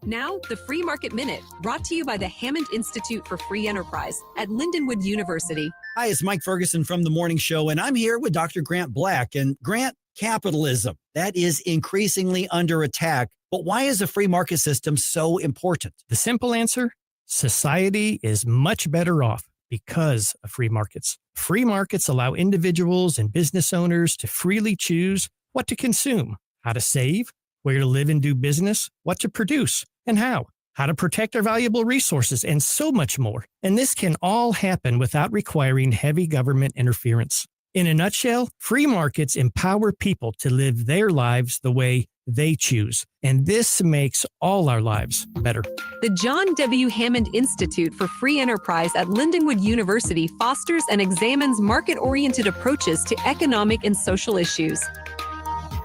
Now, the Free Market Minute, brought to you by the Hammond Institute for Free Enterprise at Lindenwood University. Hi, it's Mike Ferguson from The Morning Show, and I'm here with Dr. Grant Black. And Grant, capitalism, that is increasingly under attack. But why is the free market system so important? The simple answer, society is much better off because of free markets. Free markets allow individuals and business owners to freely choose what to consume, how to save, where to live and do business, what to produce, and how to protect our valuable resources, and so much more. And this can all happen without requiring heavy government interference. In a nutshell, free markets empower people to live their lives the way they choose. And this makes all our lives better. The John W. Hammond Institute for Free Enterprise at Lindenwood University fosters and examines market-oriented approaches to economic and social issues.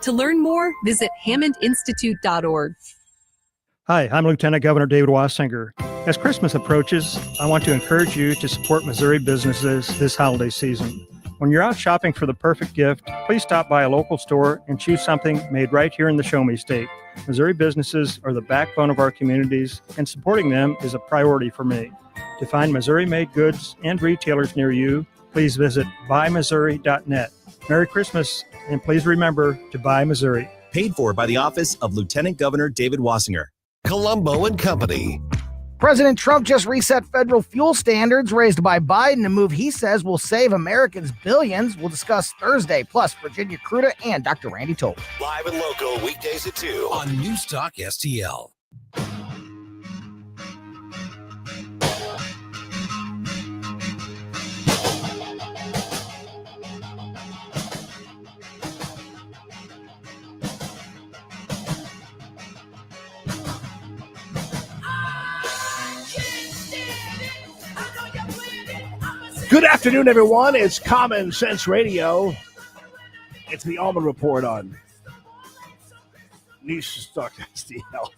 To learn more, visit hammondinstitute.org. Hi, I'm Lieutenant Governor David Wassinger. As Christmas approaches, I want to encourage you to support Missouri businesses this holiday season. When you're out shopping for the perfect gift, please stop by a local store and choose something made right here in the Show Me State. Missouri businesses are the backbone of our communities, and supporting them is a priority for me. To find Missouri-made goods and retailers near you, please visit buymissouri.net. Merry Christmas, and please remember to buy Missouri. Paid for by the Office of Lieutenant Governor David Wassinger. Colombo and Company. President Trump just reset federal fuel standards raised by Biden, a move he says will save Americans billions. We'll discuss Thursday, plus Virginia Cruda and Dr. Randy Toll. Live and local weekdays at 2 on News Talk STL. Good afternoon, everyone. It's Common Sense Radio. It's the Allman Report on News Talk STL.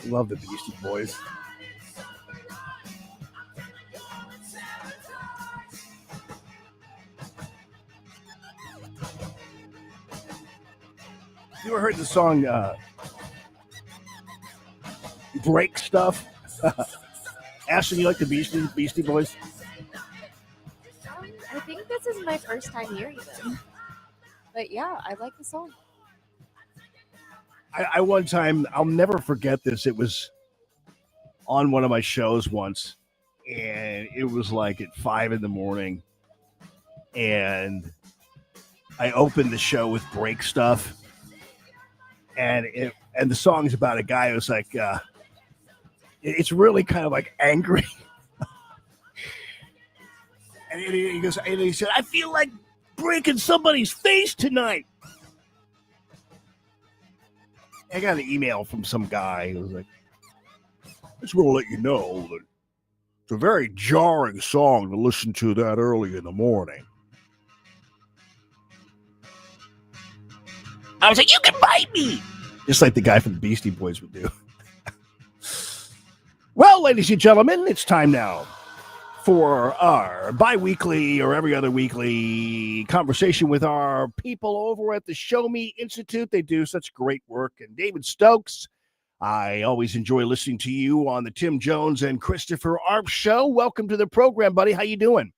Love the Beastie Boys. You ever heard the song Break Stuff? Ashton, you like the Beastie Boys? I think this is my first time hearing them. But yeah, I like the song. I one time, I'll never forget this. It was on one of my shows once, and it was like at 5 a.m, and I opened the show with Break Stuff, and the song's about a guy who's like, it's really kind of like angry. And he goes, and he said, I feel like breaking somebody's face tonight. I got an email from some guy who was like, I just want to let you know that it's a very jarring song to listen to that early in the morning. I was like, you can bite me. Just like the guy from the Beastie Boys would do. Well, ladies and gentlemen, it's time now for our bi-weekly or every other weekly conversation with our people over at the Show Me Institute. They do such great work. And David Stokes, I always enjoy listening to you on the Tim Jones and Christopher Arp show. Welcome to the program, buddy. How you doing?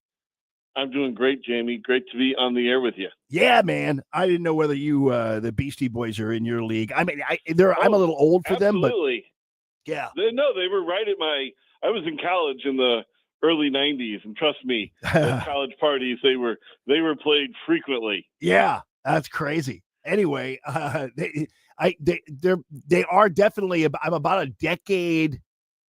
I'm doing great, Jamie. Great to be on the air with you. Yeah, man. I didn't know whether you, the Beastie Boys, are in your league. I mean, I'm a little old for them, but yeah. They were right at I was in college in the early 90s, and trust me, at college parties, they were played frequently. Yeah, that's crazy. Anyway, they are definitely, I'm about a decade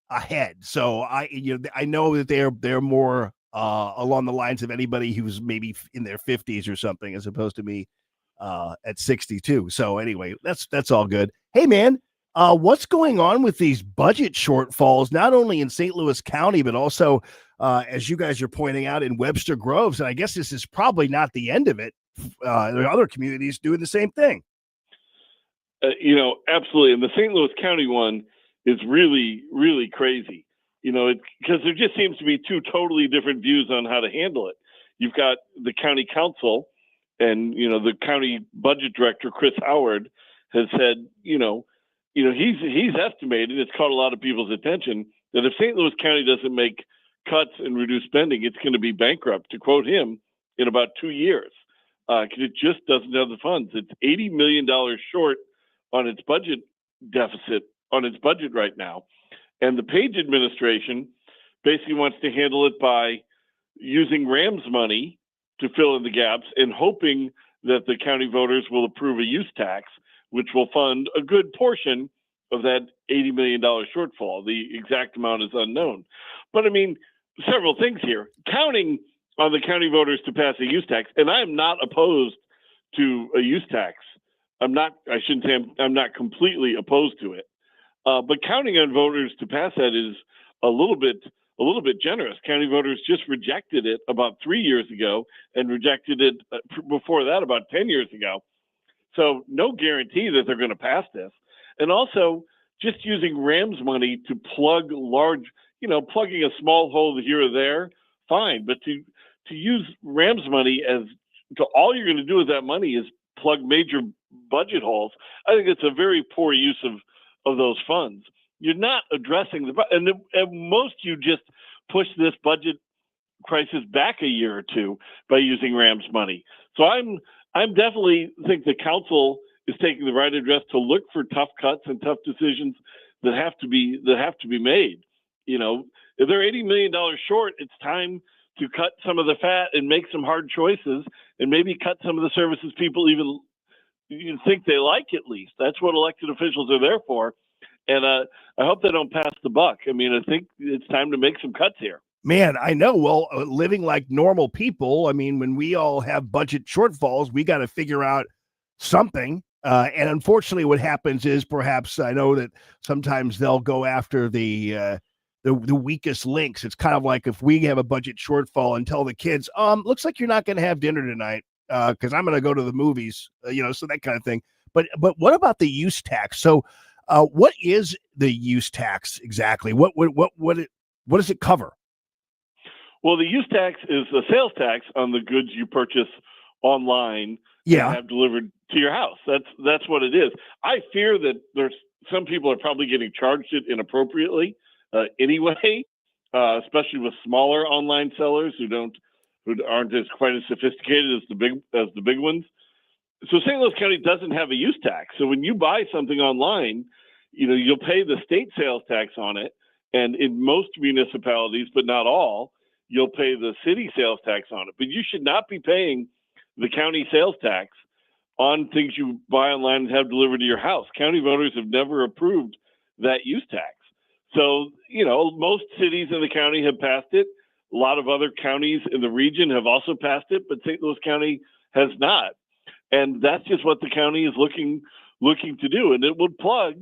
ahead. So I know that they're more along the lines of anybody who's maybe in their 50s or something, as opposed to me at 62. So anyway, that's all good. Hey, man. What's going on with these budget shortfalls, not only in St. Louis County, but also, as you guys are pointing out, in Webster Groves? And I guess this is probably not the end of it. There are other communities doing the same thing. Absolutely. And the St. Louis County one is really, really crazy, because there just seems to be two totally different views on how to handle it. You've got the county council and, the county budget director, Chris Howard, has said, he's estimated, it's caught a lot of people's attention, that if St. Louis County doesn't make cuts and reduce spending, it's going to be bankrupt, to quote him, in about 2 years, because it just doesn't have the funds. It's $80 million short on its budget deficit, on its budget right now. And the Page administration basically wants to handle it by using Rams money to fill in the gaps and hoping that the county voters will approve a use tax, which will fund a good portion of that $80 million shortfall. The exact amount is unknown. But I mean, several things here. Counting on the county voters to pass a use tax, and I'm not opposed to a use tax. I shouldn't say I'm not completely opposed to it. But counting on voters to pass that is a little bit generous. County voters just rejected it about 3 years ago and rejected it before that about 10 years ago. So no guarantee that they're going to pass this. And also just using Rams money to plug plugging a small hole here or there, fine. But to use Rams money all you're going to do with that money is plug major budget holes, I think it's a very poor use of those funds. You're not addressing and at most you just push this budget crisis back a year or two by using Rams money. So I'm definitely think the council is taking the right address to look for tough cuts and tough decisions that have to be made. If they're $80 million short, it's time to cut some of the fat and make some hard choices, and maybe cut some of the services people even think they like. At least that's what elected officials are there for. And I hope they don't pass the buck. I mean, I think it's time to make some cuts here. Man, I know. Well, living like normal people, I mean, when we all have budget shortfalls, we got to figure out something. And unfortunately, what happens is perhaps I know that sometimes they'll go after the weakest links. It's kind of like if we have a budget shortfall and tell the kids, looks like you're not going to have dinner tonight because I'm going to go to the movies, so that kind of thing. But what about the use tax? So what is the use tax exactly? What does it cover? Well, the use tax is the sales tax on the goods you purchase online and have delivered to your house. That's what it is. I fear that there's some people are probably getting charged it inappropriately anyway, especially with smaller online sellers who aren't as quite as sophisticated as the big ones. So St. Louis County doesn't have a use tax. So when you buy something online, you'll pay the state sales tax on it, and in most municipalities, but not all, you'll pay the city sales tax on it. But you should not be paying the county sales tax on things you buy online and have delivered to your house. County voters have never approved that use tax. So, most cities in the county have passed it. A lot of other counties in the region have also passed it, but St. Louis County has not. And that's just what the county is looking to do. And it would plug,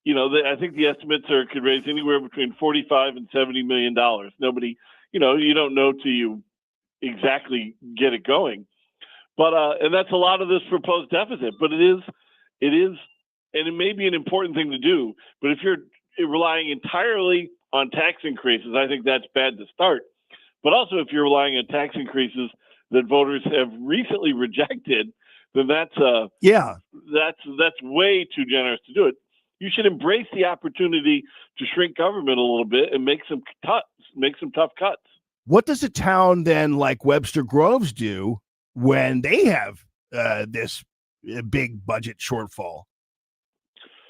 I think the estimates could raise anywhere between $45 and $70 million. Nobody, you don't know till you exactly get it going. But and that's a lot of this proposed deficit. But it is, and it may be an important thing to do. But if you're relying entirely on tax increases, I think that's bad to start. But also, if you're relying on tax increases that voters have recently rejected, then that's way too generous to do it. You should embrace the opportunity to shrink government a little bit and make some tough cuts. What does a town then like Webster Groves do when they have this big budget shortfall?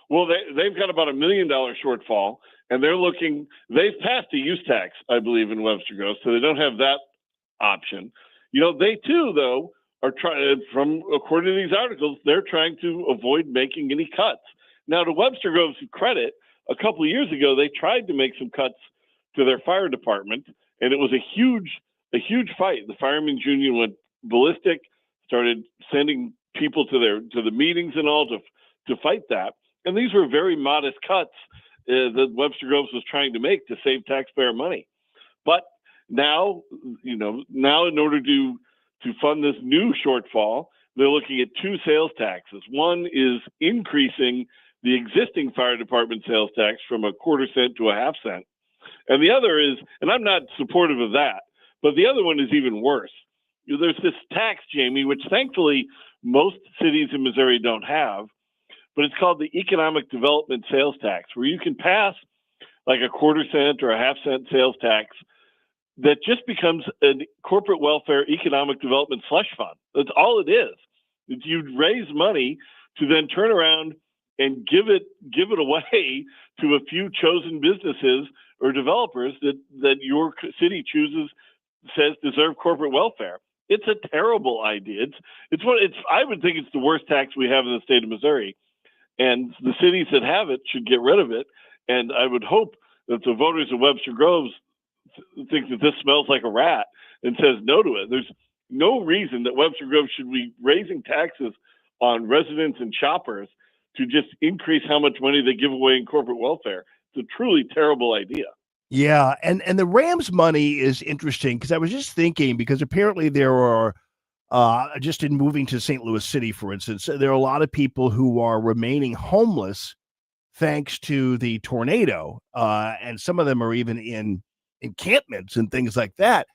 Well, they've got about $1 million shortfall, and they've passed a use tax, I believe, in Webster Groves, so they don't have that option. They too, though, are trying, according to these articles, they're trying to avoid making any cuts. Now, to Webster Groves' credit, a couple of years ago, they tried to make some cuts to their fire department, and it was a huge fight. The firemen's union went ballistic, started sending people to the meetings and all to fight that. And these were very modest cuts that Webster Groves was trying to make to save taxpayer money. But now, in order to fund this new shortfall, they're looking at two sales taxes. One is increasing the existing fire department sales tax from a quarter cent to a half cent. And the other is, and I'm not supportive of that, but the other one is even worse. There's this tax, Jamie, which thankfully most cities in Missouri don't have, but it's called the economic development sales tax, where you can pass like a quarter cent or a half cent sales tax that just becomes a corporate welfare economic development slush fund. That's all it is. You raise money to then turn around and give it away to a few chosen businesses or developers that your city says deserve corporate welfare. It's a terrible idea. I would think it's the worst tax we have in the state of Missouri, and the cities that have it should get rid of it. And I would hope that the voters of Webster Groves thinks that this smells like a rat and says no to it. There's no reason that Webster Grove should be raising taxes on residents and shoppers to just increase how much money they give away in corporate welfare. It's a truly terrible idea. Yeah, and the Rams money is interesting because I was just thinking, because apparently there are just in moving to St. Louis City, for instance, there are a lot of people who are remaining homeless thanks to the tornado, and some of them are even in encampments and things like that.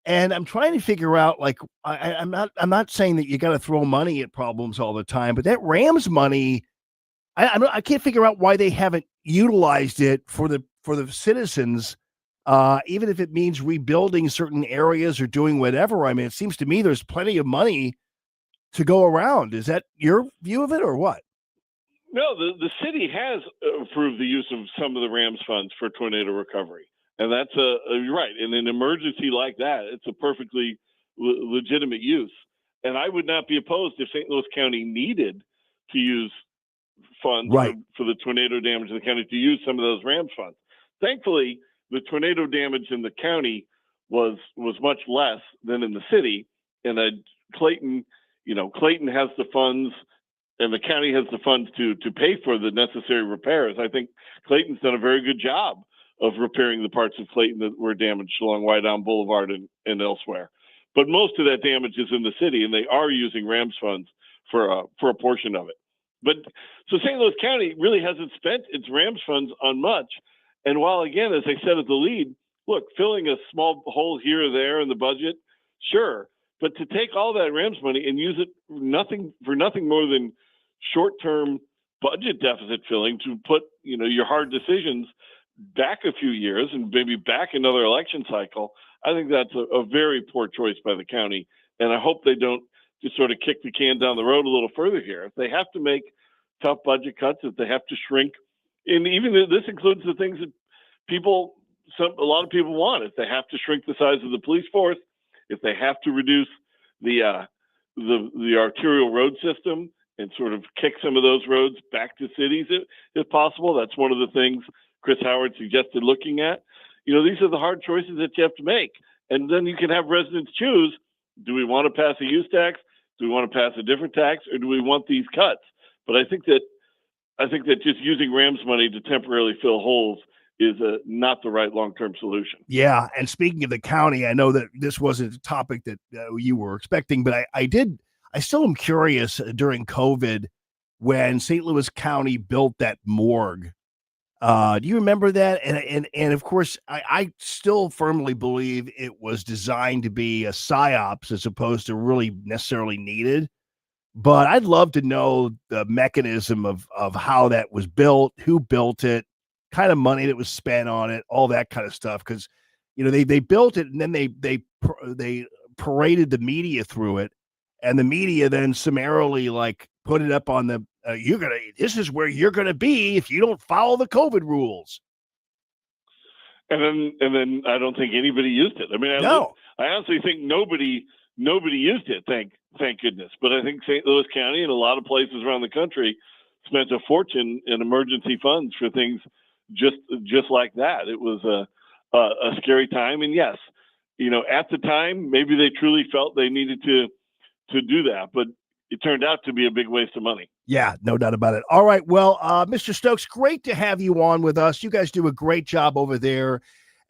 And I'm trying to figure out, like, I'm not saying that you got to throw money at problems all the time, but that Rams money, I can't figure out why they haven't utilized it for the citizens, even if it means rebuilding certain areas or doing whatever. I mean, it seems to me there's plenty of money to go around. Is that your view of it or what? No, the city has approved the use of some of the Rams funds for tornado recovery. And that's you're right. In an emergency like that, it's a perfectly legitimate use. And I would not be opposed if St. Louis County needed to use funds for the tornado damage in the county to use some of those Rams funds. Thankfully, the tornado damage in the county was much less than in the city. And Clayton has the funds, and the county has the funds to pay for the necessary repairs. I think Clayton's done a very good job of repairing the parts of Clayton that were damaged along White Elm Boulevard and elsewhere. But most of that damage is in the city, and they are using Rams funds for a portion of it. But so St. Louis County really hasn't spent its Rams funds on much. And while, again, as I said at the lead, look, filling a small hole here or there in the budget, sure. But to take all that Rams money and use it for nothing more than short-term budget deficit filling to put, your hard decisions back a few years and maybe back another election cycle, I think that's a very poor choice by the county. And I hope they don't just sort of kick the can down the road a little further here. If they have to make tough budget cuts, if they have to shrink, and even this includes the things that a lot of people want. If they have to shrink the size of the police force, if they have to reduce the arterial road system and sort of kick some of those roads back to cities if possible, that's one of the things Chris Howard suggested looking at. These are the hard choices that you have to make. And then you can have residents choose, do we want to pass a use tax? Do we want to pass a different tax? Or do we want these cuts? But I think that just using Rams money to temporarily fill holes is not the right long-term solution. Yeah. And speaking of the county, I know that this wasn't a topic that you were expecting, but I still am curious during COVID when St. Louis County built that morgue. Do you remember that? And of course, I still firmly believe it was designed to be a psyops as opposed to really necessarily needed. But I'd love to know the mechanism of how that was built, who built it, kind of money that was spent on it, all that kind of stuff. Because they built it and then they paraded the media through it, and the media then summarily put it up on the this is where you're gonna be if you don't follow the COVID rules. And then I don't think anybody used it. I mean, I honestly think nobody used it. Thank goodness. But I think St. Louis County and a lot of places around the country spent a fortune in emergency funds for things just like that. It was a scary time, and yes, at the time maybe they truly felt they needed to do that, but it turned out to be a big waste of money. Yeah, no doubt about it. All right. Well, Mr. Stokes, great to have you on with us. You guys do a great job over there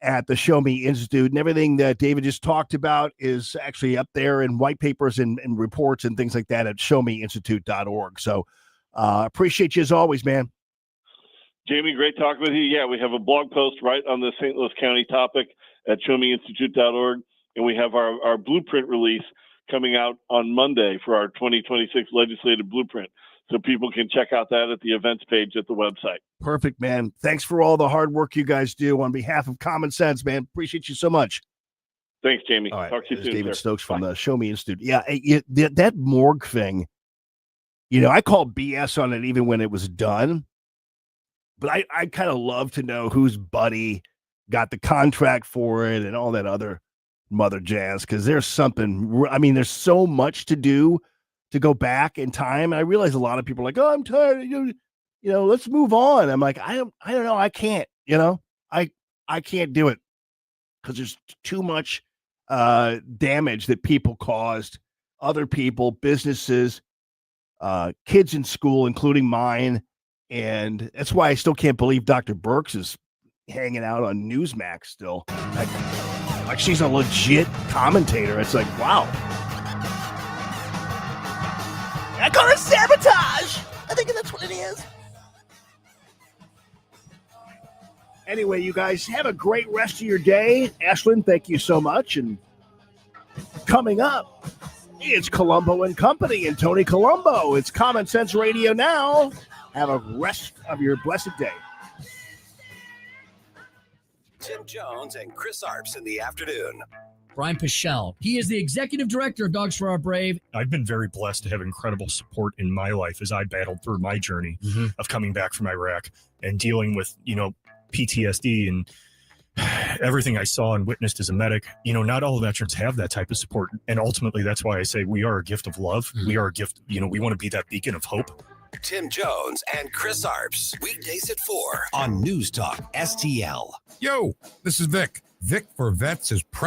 at the Show Me Institute, and everything that David just talked about is actually up there in white papers and reports and things like that at showmeinstitute.org. So appreciate you as always, man. Jamie, great talking with you. Yeah, we have a blog post right on the St. Louis County topic at showmeinstitute.org, and we have our blueprint release coming out on Monday for our 2026 legislative blueprint. So people can check out that at the events page at the website. Perfect, man. Thanks for all the hard work you guys do on behalf of Common Sense, man. Appreciate you so much. Thanks, Jamie. All right. Talk to you soon, David sir. Stokes from the Show Me Institute. Yeah, that morgue thing, I called BS on it even when it was done. But I kind of love to know whose buddy got the contract for it and all that other mother jazz, because there's so much to do to go back in time. And I realize a lot of people are like, oh, I'm tired. Let's move on. I'm like, I don't know. I can't, I can't do it. because there's too much damage that people caused, other people, businesses, kids in school, including mine. And that's why I still can't believe Dr. Birx is hanging out on Newsmax still. Like she's a legit commentator. It's like, wow. I call it sabotage. I think that's what it is. Anyway, you guys have a great rest of your day. Ashlyn, thank you so much. And coming up, it's Colombo and Company and Tony Colombo. It's Common Sense Radio now. Have a rest of your blessed day. Tim Jones and Chris Arps in the afternoon. Brian Pichelle. He is the executive director of Dogs for Our Brave. I've been very blessed to have incredible support in my life as I battled through my journey of coming back from Iraq and dealing with, PTSD and everything I saw and witnessed as a medic. Not all veterans have that type of support. And ultimately, that's why I say we are a gift of love. We are a gift. We want to be that beacon of hope. Tim Jones and Chris Arps, weekdays at 4 on News Talk STL. Yo, this is Vic. Vic for Vets is proud